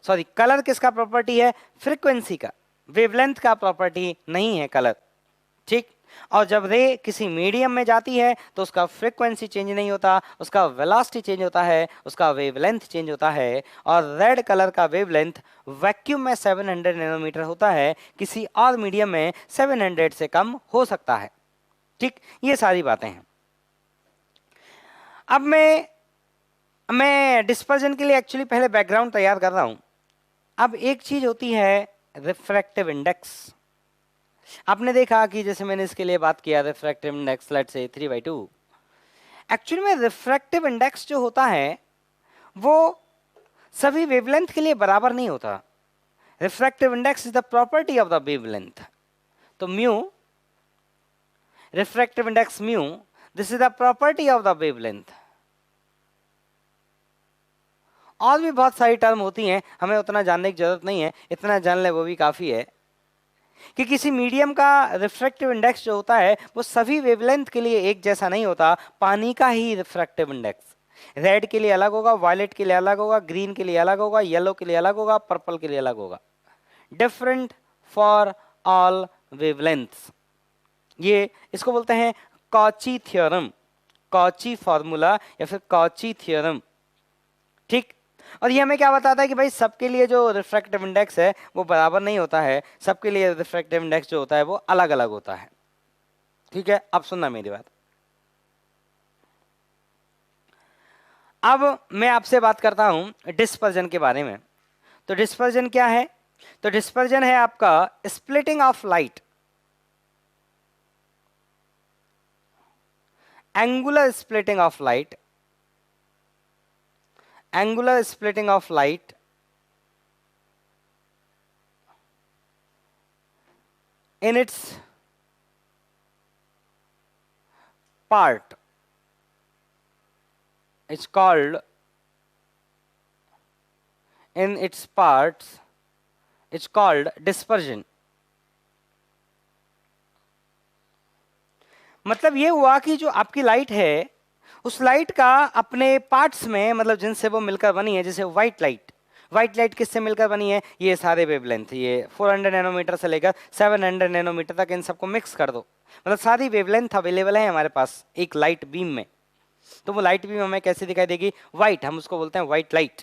सॉरी कलर किसका प्रॉपर्टी है? फ्रीक्वेंसी का। वेवलेंथ का प्रॉपर्टी नहीं है कलर। ठीक, और जब रे किसी मीडियम में जाती है तो उसका फ्रीक्वेंसी चेंज नहीं होता, उसका वेलोसिटी चेंज होता है, उसका वेवलेंथ चेंज होता है। और रेड कलर का वेवलेंथ वैक्यूम में 700 नैनोमीटर होता है, किसी और मीडियम में 700 से कम हो सकता है। ठीक, ये सारी बातें हैं। अब मैं डिस्पर्जन के लिए एक्चुअली पहले बैकग्राउंड तैयार कर रहा हूं। अब एक चीज होती है रिफ्रैक्टिव इंडेक्स। आपने देखा कि जैसे मैंने इसके लिए बात किया refractive index let's say 3/2। Actually में रिफ्रैक्टिव इंडेक्स जो होता है वो सभी वेवलेंथ के लिए बराबर नहीं होता। Refractive index is the property of the wavelength. तो mu, refractive index mu, this is the property of the wavelength. और भी बहुत सारी टर्म होती हैं, हमें उतना जानने की जरूरत नहीं है, इतना जान ले वो भी काफी है। कि किसी मीडियम का रिफ्रैक्टिव इंडेक्स जो होता है वो सभी वेवलेंथ के लिए एक जैसा नहीं होता। पानी का ही रिफ्रैक्टिव इंडेक्स रेड के लिए अलग होगा, वायलेट के लिए अलग होगा, ग्रीन के लिए अलग होगा, येलो के लिए अलग होगा, पर्पल के लिए अलग होगा। Different for all wavelengths. ये इसको बोलते हैं कॉची थ्योरम, कॉची फॉर्मूला या फिर कॉची थ्योरम। ठीक। और ये हमें क्या बताता है कि भाई सबके लिए जो रिफ्रैक्टिव इंडेक्स है वो बराबर नहीं होता है, सबके लिए रिफ्रैक्टिव इंडेक्स जो होता है वो अलग अलग होता है। ठीक है, अब सुनना मेरी बात। अब मैं आपसे बात करता हूं डिस्पर्जन के बारे में। तो डिस्पर्जन क्या है? तो डिस्पर्जन है आपका splitting of light, angular splitting of light, angular splitting of light in its part. It's called, in its parts, it's called dispersion. मतलब ये हुआ कि जो आपकी लाइट है उस लाइट का अपने पार्ट्स में, मतलब जिनसे वो मिलकर बनी है, जैसे व्हाइट लाइट किससे मिलकर बनी है? ये सारे वेवलेंथ, ये 400 नैनोमीटर से लेकर 700 नैनोमीटर तक, इन सबको मिक्स कर दो, मतलब सारी वेवलेंथ अवेलेबल है हमारे पास एक लाइट बीम में। तो वो लाइट बीम हमें कैसे दिखाई देगी? व्हाइट, हम उसको बोलते हैं व्हाइट लाइट।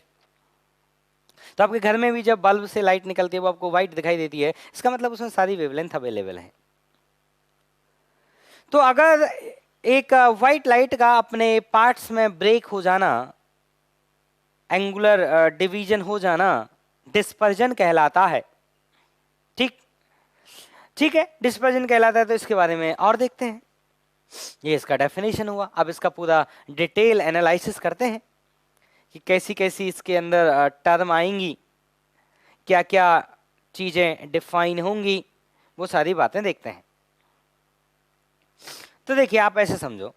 तो आपके घर में भी जब बल्ब से लाइट निकलती है वो आपको व्हाइट दिखाई देती है, इसका मतलब उसमें सारी वेवलेंथ अवेलेबल है। तो अगर एक व्हाइट लाइट का अपने पार्ट्स में ब्रेक हो जाना, एंगुलर डिवीजन हो जाना, डिस्पर्जन कहलाता है। ठीक है, डिस्पर्जन कहलाता है। तो इसके बारे में और देखते हैं। ये इसका डेफिनेशन हुआ। अब इसका पूरा डिटेल एनालिसिस करते हैं कि कैसी कैसी इसके अंदर टर्म आएंगी, क्या क्या चीजें डिफाइन होंगी, वो सारी बातें देखते हैं। तो देखिए, आप ऐसे समझो,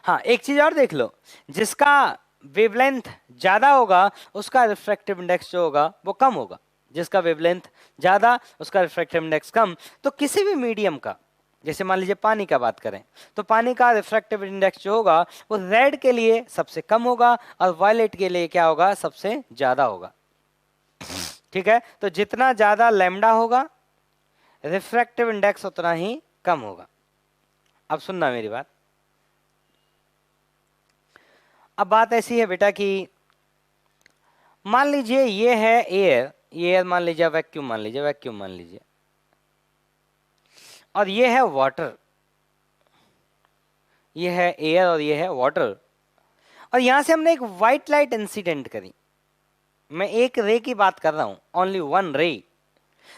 हाँ एक चीज और देख लो, जिसका वेवलेंथ ज्यादा होगा उसका रिफ्रैक्टिव इंडेक्स जो होगा वो कम होगा, जिसका वेवलेंथ ज्यादा उसका रिफ्रैक्टिव इंडेक्स कम। तो किसी भी मीडियम का, जैसे मान लीजिए पानी का बात करें, तो पानी का रिफ्रैक्टिव इंडेक्स जो होगा वो रेड के लिए सबसे कम होगा और वायलेट के लिए क्या होगा? सबसे ज्यादा होगा। ठीक है, तो जितना ज्यादा लैम्डा होगा रिफ्रैक्टिव इंडेक्स उतना ही कम होगा। अब सुनना मेरी बात। अब बात ऐसी है बेटा कि मान लीजिए ये है एयर, ये एयर मान लीजिए, वैक्यूम मान लीजिए, वैक्यूम मान लीजिए, और ये है वाटर, ये है एयर और ये है वाटर। और यहां से हमने एक व्हाइट लाइट इंसिडेंट करी। मैं एक रे की बात कर रहा हूं, ओनली वन रे।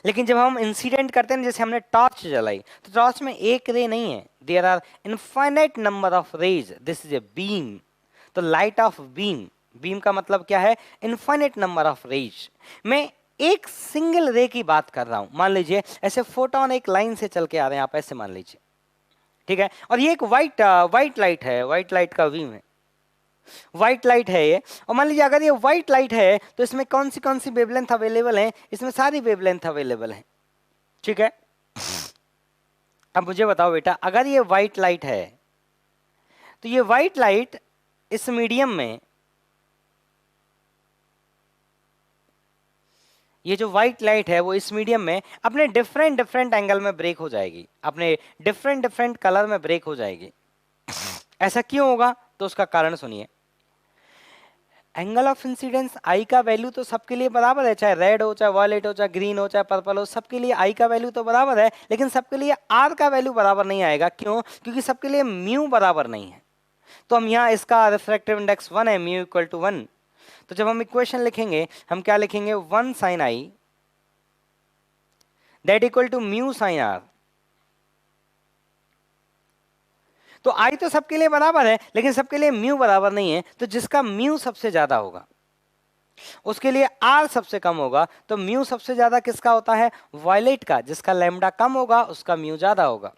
लेकिन जब हम इंसिडेंट करते हैं, जैसे हमने टॉर्च जलाई, तो टॉर्च में एक रे नहीं है, there are infinite number of rays, this is a beam. तो लाइट ऑफ बीम, बीम का मतलब क्या है? Infinite number of rays. मैं एक सिंगल रे की बात कर रहा हूं। मान लीजिए ऐसे फोटोन एक लाइन से चल के आ रहे हैं, आप ऐसे मान लीजिए, ठीक है, और ये एक व्हाइट लाइट है, व्हाइट लाइट का बीम है, व्हाइट लाइट है ये। और मान लीजिए अगर ये व्हाइट लाइट है तो इसमें कौन सी वेवलेंथ अवेलेबल है? इसमें सारी वेवलेंथ अवेलेबल है। ठीक है, अब मुझे बताओ बेटा, अगर ये व्हाइट लाइट है तो ये व्हाइट लाइट इस मीडियम में, ये जो व्हाइट लाइट है वो इस मीडियम में अपने डिफरेंट एंगल में ब्रेक हो जाएगी, अपने डिफरेंट कलर में ब्रेक हो जाएगी। ऐसा क्यों होगा? तो उसका कारण सुनिए। एंगल ऑफ इंसिडेंस आई का वैल्यू तो सबके लिए बराबर है, चाहे रेड हो, चाहे वायलेट हो, चाहे ग्रीन हो, चाहे पर्पल हो, सबके लिए आई का वैल्यू तो बराबर है। लेकिन सबके लिए आर का वैल्यू बराबर नहीं आएगा। क्यों? क्योंकि सबके लिए म्यू बराबर नहीं है। तो हम यहाँ इसका रिफ्रैक्टिव इंडेक्स 1 है, म्यू इक्वल टू 1। तो जब हम इक्वेशन लिखेंगे हम क्या लिखेंगे? 1 sine I that equal to mu sine R. तो आई तो सबके लिए बराबर है लेकिन सबके लिए म्यू बराबर नहीं है। तो जिसका म्यू सबसे ज्यादा होगा उसके लिए आर सबसे कम होगा। तो म्यू सबसे ज्यादा किसका होता है? वायलेट का। जिसका लैम्डा कम होगा उसका म्यू ज्यादा होगा।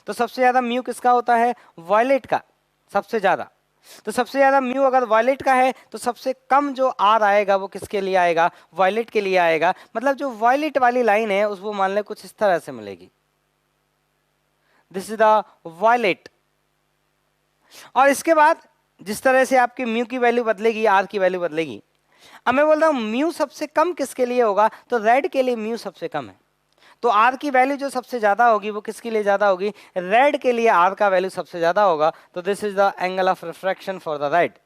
तो सबसे ज्यादा म्यू किसका होता है? वायलेट का सबसे ज्यादा। तो सबसे ज्यादा म्यू अगर वायलेट का है तो सबसे कम जो आर आएगा वो किसके लिए आएगा, वायलेट के लिए आएगा। मतलब जो वायलेट वाली लाइन है उस वो मान ले कुछ इस तरह से मिलेगी, दिस इज द वायलेट। और इसके बाद जिस तरह से आपकी म्यू की वैल्यू बदलेगी, आर की वैल्यू बदलेगी। अब मैं बोल रहा हूं म्यू सबसे कम किसके लिए होगा, तो रेड के लिए म्यू सबसे कम है। तो आर की वैल्यू जो सबसे ज्यादा होगी वो किसके लिए ज्यादा होगी, रेड के लिए आर का वैल्यू सबसे ज्यादा होगा। तो this is the angle of refraction for the red.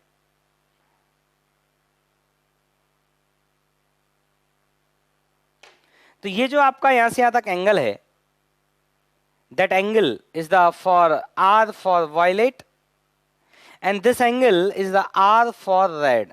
तो ये जो आपका यहां से यहां तक एंगल है, that angle is the for R for violet and this angle is the R for red,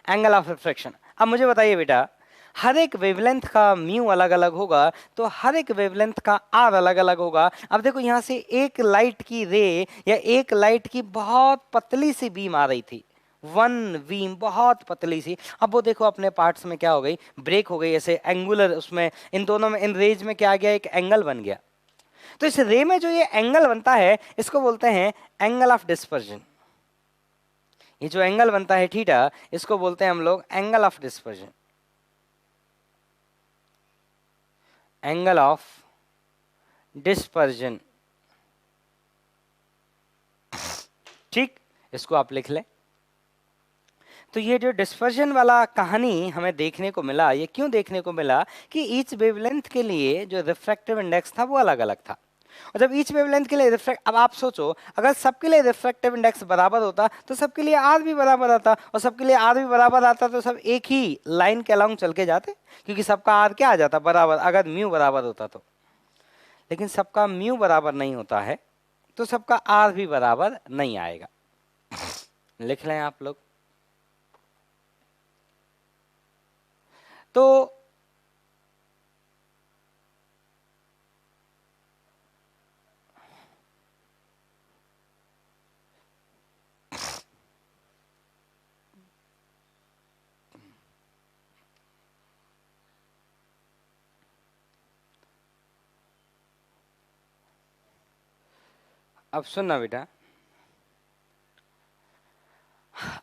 angle of refraction. अब मुझे बताइए बेटा, हर एक वेवलेंथ का म्यू अलग अलग होगा तो हर एक वेवलेंथ का आर अलग अलग होगा। अब देखो यहां से एक लाइट की रे या एक लाइट की बहुत पतली सी बीम आ रही थी, वन बीम बहुत पतली सी। अब वो देखो अपने पार्ट्स में क्या हो गई, ब्रेक हो गई, ऐसे एंगुलर, उसमें इन दोनों में, इन रेज में क्या आ गया, एक एंगल बन गया। तो इस रे में जो ये एंगल बनता है इसको बोलते हैं एंगल ऑफ डिस्पर्जन। ये जो एंगल बनता है थीटा, इसको बोलते हैं हम लोग angle of dispersion, angle of dispersion. ठीक, इसको आप लिख लें। तो ये जो डिस्पर्जन वाला कहानी हमें देखने को मिला, ये क्यों देखने को मिला कि ईच वेवलेंथ के लिए जो रिफ्रैक्टिव इंडेक्स था वो अलग अलग था। और जब ईच वेवलेंथ के लिए रिफ्रैक्ट, अब आप सोचो अगर सबके लिए रिफ्रैक्टिव इंडेक्स बराबर होता तो सबके लिए आर भी बराबर आता, और सबके लिए आर भी बराबर आता तो सब एक ही लाइन के अलाउंग चल के जाते, क्योंकि सबका आर क्या आ जाता, बराबर, अगर म्यू बराबर होता तो। लेकिन सबका म्यू बराबर नहीं होता है तो सबका आर भी बराबर नहीं आएगा। लिख लें आप लोग। तो अब सुनना बेटा,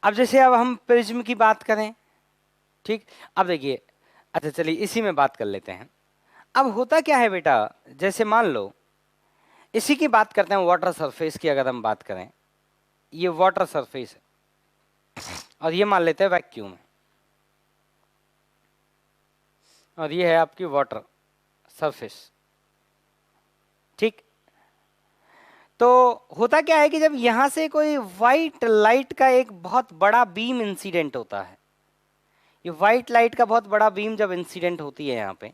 अब जैसे अब हम प्रिज्म की बात करें, ठीक, अब देखिए, अच्छा चलिए इसी में बात कर लेते हैं। अब होता क्या है बेटा, जैसे मान लो इसी की बात करते हैं, वाटर सरफेस की अगर हम बात करें, ये वाटर सरफेस है और ये मान लेते हैं वैक्यूम है, और ये है आपकी वाटर सरफेस। ठीक, तो होता क्या है कि जब यहां से कोई व्हाइट लाइट का एक बहुत बड़ा बीम इंसिडेंट होता है, ये व्हाइट लाइट का बहुत बड़ा बीम जब इंसिडेंट होती है यहां पे,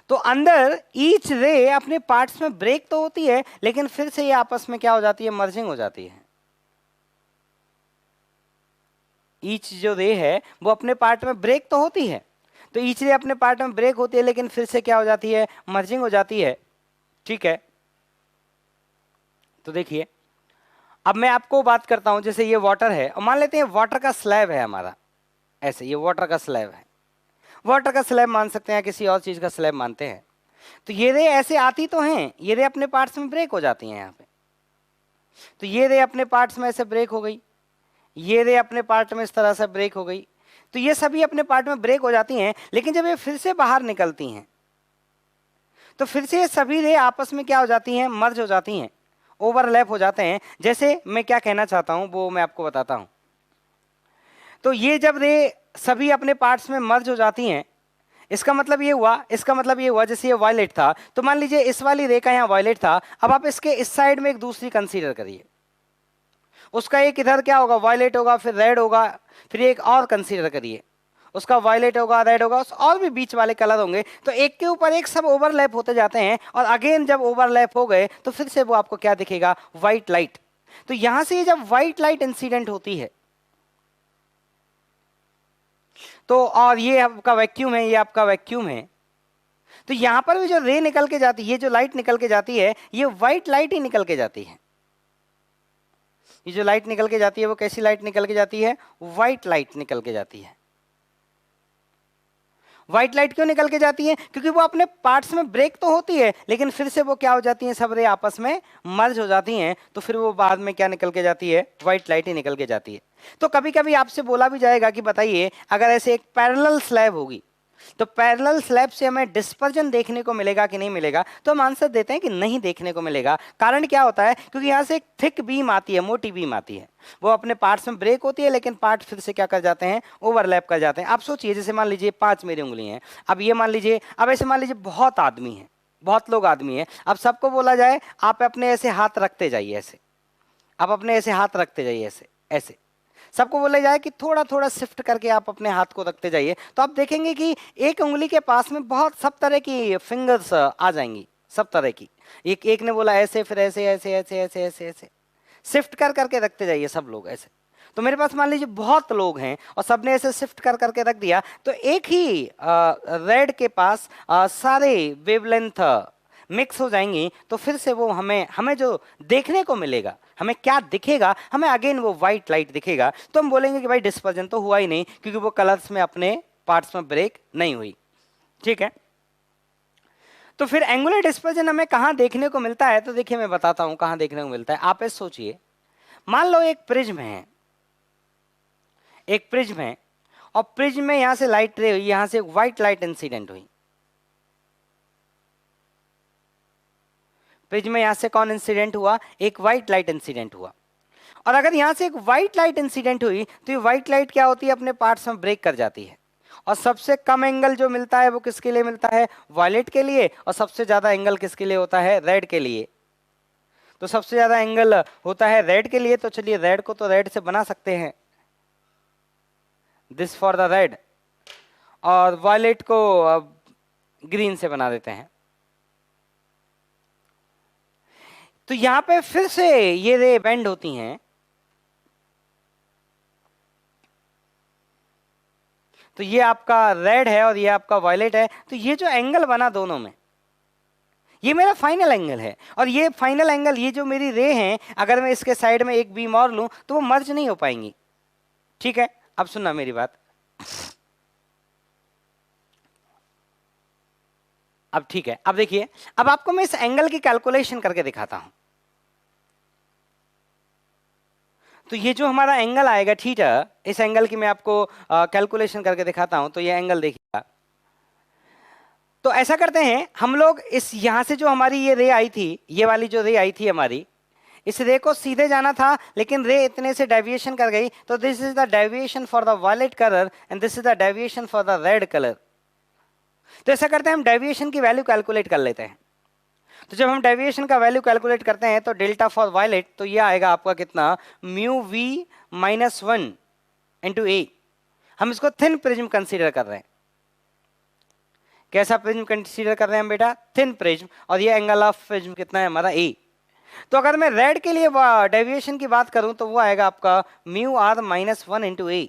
तो अंदर ईच रे अपने पार्ट्स में ब्रेक तो होती है, लेकिन फिर से ये आपस में क्या हो जाती है, मर्जिंग हो जाती है। ईच जो रे है वो अपने पार्ट में ब्रेक तो होती है, तो ईच रे अपने पार्ट में ब्रेक होती है, लेकिन फिर से क्या हो जाती है, मर्जिंग हो जाती है। ठीक है, तो देखिए अब मैं आपको बात करता हूं, जैसे ये वाटर है और मान लेते हैं वाटर का स्लैब है हमारा, ऐसे ये वाटर का स्लैब है, वाटर का स्लैब मान सकते हैं, किसी और चीज का स्लैब मानते हैं। तो ये रे ऐसे आती तो हैं, ये रे अपने पार्ट्स में ब्रेक हो जाती हैं यहाँ पे, तो ये रे अपने पार्ट्स में ऐसे ब्रेक हो गई, ये रे अपने पार्ट में इस तरह से ब्रेक हो गई, तो ये सभी अपने पार्ट में ब्रेक हो जाती हैं। लेकिन जब ये फिर से बाहर निकलती हैं तो फिर से ये सभी रे आपस में क्या हो जाती हैं, मर्ज हो जाती हैं, ओवरलैप हो जाते हैं। जैसे मैं क्या कहना चाहता हूं वो मैं आपको बताता हूं। तो ये जब रे सभी अपने पार्ट्स में मर्ज हो जाती हैं, इसका मतलब ये हुआ, इसका मतलब ये हुआ जैसे ये वायलेट था, तो मान लीजिए इस वाली रे का यहाँ वायलेट था, अब आप इसके इस साइड में एक दूसरी कंसीडर करिए, उसका एक इधर क्या होगा, वायलेट होगा, फिर रेड होगा, फिर एक और कंसीडर करिए, उसका वायलेट होगा, रेड होगा, और भी बीच वाले कलर होंगे, तो एक के ऊपर एक सब ओवरलैप होते जाते हैं, और अगेन जब ओवरलैप हो गए तो फिर से वो आपको क्या दिखेगा, व्हाइट लाइट। तो यहां से जब व्हाइट लाइट इंसिडेंट होती है तो, और ये आपका वैक्यूम है, ये आपका वैक्यूम है, तो यहां पर भी जो रे निकल के जाती है, ये जो लाइट निकल के जाती है, ये व्हाइट लाइट ही निकल के जाती है। ये जो लाइट निकल के जाती है वो कैसी लाइट निकल के जाती है, व्हाइट लाइट निकल के जाती है। व्हाइट लाइट क्यों निकल के जाती है? क्योंकि वो अपने पार्ट्स में ब्रेक तो होती है, लेकिन फिर से वो क्या हो जाती हैं, सब रे आपस में मर्ज हो जाती हैं, तो फिर वो बाद में क्या निकल के जाती है? व्हाइट लाइट ही निकल के जाती है। तो कभी कभी आपसे बोला भी जाएगा कि बताइए अगर ऐसे एक पैरेलल स्लैब होगी तो पैरेलल स्लैब से हमें डिस्पर्जन देखने को मिलेगा कि नहीं मिलेगा? तो हम आंसर देते हैं कि नहीं देखने को मिलेगा। कारण क्या होता है? क्योंकि यहाँ से एक थिक बीम आती है, मोटी बीम आती है, वो अपने पार्ट्स में ब्रेक होती है, लेकिन पार्ट फिर से क्या कर जाते हैं? ओवरलैप कर जाते हैं। आप सोचिए, जैसे मान लीजिए 5 मेरी उंगली हैं, अब ये मान लीजिए, अब ऐसे मान लीजिए बहुत आदमी हैं, बहुत लोग आदमी हैं, अब सबको बोला जाए आप अपने ऐसे हाथ रखते जाइए, ऐसे आप अपने ऐसे हाथ रखते जाइए, ऐसे ऐसे सबको बोला जाए कि थोड़ा थोड़ा शिफ्ट करके आप अपने हाथ को रखते जाइए, तो आप देखेंगे कि एक उंगली के पास में बहुत सब तरह की फिंगर्स आ जाएंगी, सब तरह की। एक ने बोला ऐसे, फिर ऐसे ऐसे ऐसे ऐसे ऐसे ऐसे शिफ्ट कर करके रखते जाइए सब लोग ऐसे। तो मेरे पास मान लीजिए बहुत लोग हैं और सबने ऐसे शिफ्ट कर करके रख दिया, तो एक ही रेड के पास सारे वेवलेंथ मिक्स हो जाएंगी, तो फिर से वो हमें हमें जो देखने को मिलेगा, हमें क्या दिखेगा? हमें अगेन वो व्हाइट लाइट दिखेगा। तो हम बोलेंगे कि भाई डिस्पर्जन तो हुआ ही नहीं, क्योंकि वो कलर्स में अपने पार्ट्स में ब्रेक नहीं हुई। ठीक है, तो फिर एंगुलर डिस्पर्जन हमें कहां देखने को मिलता है? तो देखिए मैं बताता हूं कहां देखने को मिलता है। आप ऐसे सोचिए, मान लो एक प्रिज्म है, एक प्रिज्म है, और प्रिज्म में यहां से लाइट रे हुई, यहां से व्हाइट लाइट इंसिडेंट हुई। प्रिज्म में यहां से कौन इंसिडेंट हुआ? एक व्हाइट लाइट इंसिडेंट हुआ। और अगर यहां से एक व्हाइट लाइट इंसिडेंट हुई तो ये व्हाइट लाइट क्या होती है? अपने पार्ट्स में ब्रेक कर जाती है। और सबसे कम एंगल जो मिलता है वो किसके लिए मिलता है? वायलेट के लिए। और सबसे ज्यादा एंगल किसके लिए होता है? रेड के लिए। तो सबसे ज्यादा एंगल होता है रेड के लिए, तो चलिए रेड को तो रेड से बना सकते हैं, दिस फॉर द रेड, और वायलेट को ग्रीन से बना देते हैं। तो यहां पे फिर से ये रे बेंड होती हैं, तो ये आपका रेड है और ये आपका वायलेट है, तो ये जो एंगल बना दोनों में, ये मेरा फाइनल एंगल है। और ये फाइनल एंगल, ये जो मेरी रे हैं, अगर मैं इसके साइड में एक बीम और लूं तो वो मर्ज नहीं हो पाएंगी। ठीक है, अब सुनना मेरी बात। अब ठीक है, अब देखिए, अब आपको मैं इस एंगल की कैलकुलेशन करके दिखाता हूं। तो ये जो हमारा एंगल आएगा थीटा, इस एंगल की मैं आपको कैलकुलेशन करके दिखाता हूं। तो ये एंगल देखिएगा, तो ऐसा करते हैं हम लोग, इस यहां से जो हमारी ये रे आई थी, ये वाली जो रे आई थी हमारी, इस रे को सीधे जाना था, लेकिन रे इतने से डेविएशन कर गई, तो this is the deviation for the violet colour and this is the deviation for the red colour. तो ऐसा करते हैं, हम डेविएशन की वैल्यू कैलकुलेट कर लेते हैं। तो जब हम डेविएशन का वैल्यू कैलकुलेट करते हैं तो डेल्टा फॉर वायलेट, तो ये आएगा आपका कितना? म्यू वी माइनस 1 इंटू ए। हम इसको थिन प्रिज्म कंसीडर कर रहे हैं। कैसा प्रिज्म कंसीडर कर रहे हैं हम बेटा? Thin prism. और ये एंगल ऑफ प्रिज्म कितना है हमारा? ए। तो अगर मैं रेड के लिए डेविएशन की बात करूं तो वो आएगा आपका mu r minus 1 into A.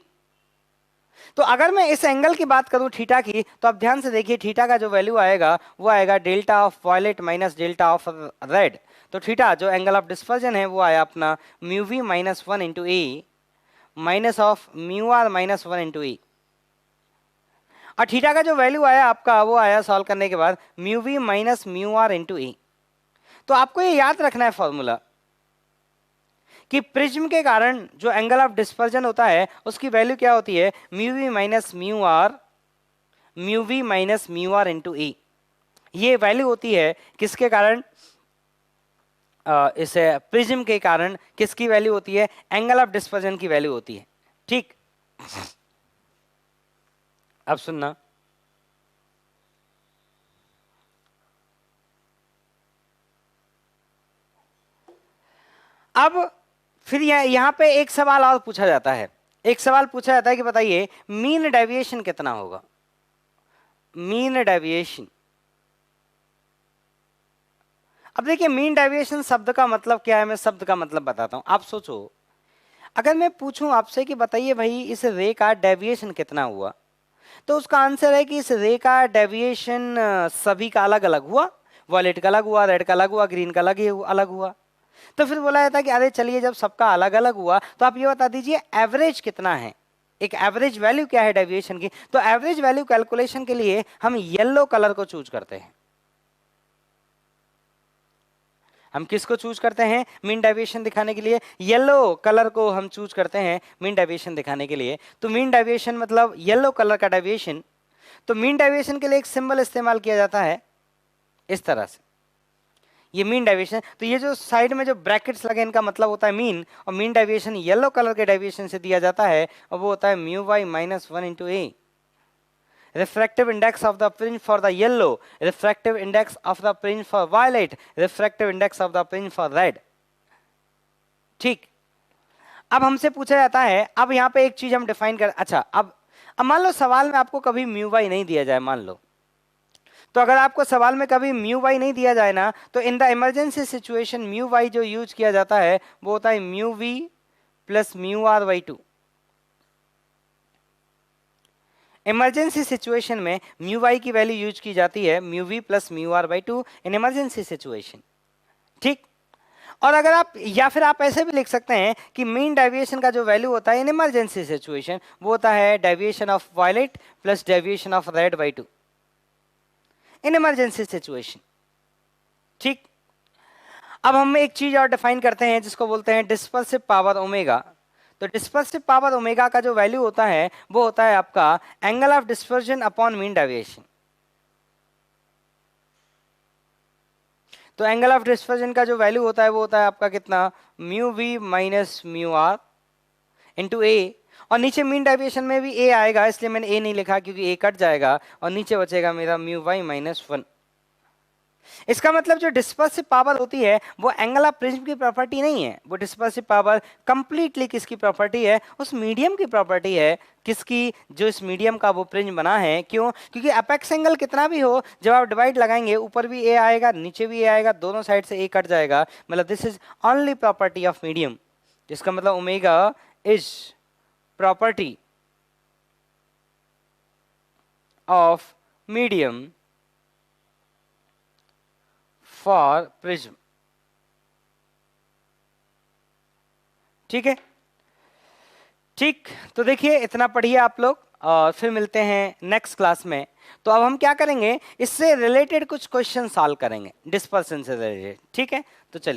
तो अगर मैं इस एंगल की बात करूं थीटा की, तो आप ध्यान से देखिए, थीटा का जो वैल्यू आएगा वो आएगा delta of violet minus delta of red. तो थीटा जो एंगल ऑफ डिस्पर्जन है वो आया अपना mu v minus 1 into A minus of mu r minus 1 into A. और थीटा का जो वैल्यू आया आपका वो आया सॉल्व करने के बाद mu v minus mu r into A. तो आपको ये याद रखना है फॉर्मूला कि प्रिज्म के कारण जो एंगल ऑफ डिस्पर्जन होता है उसकी वैल्यू क्या होती है? Mu v minus mu r, mu v minus mu r into A. ये वैल्यू होती है किसके कारण? इस प्रिज्म के कारण किसकी वैल्यू होती है? एंगल ऑफ डिस्पर्जन की वैल्यू होती है। ठीक, अब सुनना, अब फिर यहां पे एक सवाल और पूछा जाता है। एक सवाल पूछा जाता है कि बताइए मीन डेविएशन कितना होगा? Mean deviation. अब देखिए, मीन डेविएशन शब्द का मतलब क्या है, मैं शब्द का मतलब बताता हूं। आप सोचो, अगर मैं पूछूं आपसे कि बताइए भाई इस रे का डेविएशन कितना हुआ, तो उसका आंसर है कि इस रे का डेविएशन सभी का अलग अलग हुआ, वॉयलेट का अलग हुआ, रेड का अलग हुआ, ग्रीन का अलग हुआ। तो फिर बोला जाता है कि अरे चलिए, जब सबका अलग अलग हुआ तो आप ये बता दीजिए एवरेज कितना है। एक एवरेज वैल्यू क्या है डेविएशन की, तो एवरेज वैल्यू कैलकुलेशन के लिए हम येलो कलर को चूज करते हैं। हम किसको चूज करते हैं मीन डेविएशन दिखाने के लिए, येलो कलर को हम चूज करते हैं मीन डेविएशन दिखाने के लिए। तो मीन डेविएशन मतलब येलो कलर का डेविएशन। तो मीन डेविएशन के लिए एक सिंबल इस्तेमाल किया जाता है इस तरह से, ये मीन डेविएशन। तो ये जो साइड में जो ब्रैकेट्स लगे इनका मतलब होता है मीन, और मीन डेविएशन येलो कलर के डेविएशन से दिया जाता है और वो होता है mu Y minus 1 into A. refractive index of the fringe for the yellow, refractive index of the fringe for violet, refractive index of the fringe for red। ठीक, अब हमसे पूछा जाता है, अब यहां पे एक चीज हम डिफाइन कर, अच्छा अब मान लो सवाल में आपको कभी म्यू वाई नहीं दिया जाए, मान लो, तो अगर आपको सवाल में कभी म्यू वाई नहीं दिया जाए ना, तो in the emergency situation mu Y जो यूज किया जाता है वो होता है mu V plus mu R by 2। Emergency situation में म्यू वाई की वैल्यू यूज की जाती है mu V plus mu R by 2 in emergency situation. ठीक, और अगर आप, या फिर आप ऐसे भी लिख सकते हैं कि मीन डेविएशन का जो वैल्यू होता है इन इमरजेंसी सिचुएशन वो होता है deviation of violet plus deviation of red by 2 in emergency situation. ठीक, अब हम एक चीज और डिफाइन करते हैं जिसको बोलते हैं डिस्पर्सिव पावर ओमेगा। तो डिस्पर्सिव पावर ओमेगा का जो वैल्यू होता है वो होता है आपका angle of dispersion upon mean deviation. तो एंगल ऑफ डिस्पर्जन का जो वैल्यू होता है वो होता है आपका कितना, mu v minus mu r into A, और नीचे मीन डेविएशन में भी ए आएगा, इसलिए मैंने ए नहीं लिखा क्योंकि ए कट जाएगा और नीचे बचेगा मेरा म्यू वाई माइनस 1। इसका मतलब जो डिस्पर्सिव पावर होती है वो एंगल ऑफ प्रिज्म की प्रॉपर्टी नहीं है, वो डिस्पर्सिव पावर कंप्लीटली किसकी प्रॉपर्टी है, उस मीडियम की प्रॉपर्टी है। किसकी, जो इस मीडियम का वो प्रिज्म बना है। क्यों, क्योंकि अपेक्स एंगल कितना भी हो, जब आप डिवाइड लगाएंगे ऊपर भी ए आएगा नीचे भी ए आएगा, दोनों साइड से ए कट जाएगा, मतलब this is only property of medium, जिसका मतलब omega is property of medium for prism. ठीक है, ठीक, तो देखिए इतना पढ़िए आप लोग और फिर मिलते हैं नेक्स्ट क्लास में। तो अब हम क्या करेंगे, इससे रिलेटेड कुछ क्वेश्चन सॉल्व करेंगे, डिस्पर्सन से रिलेटेड। ठीक है, तो चलिए।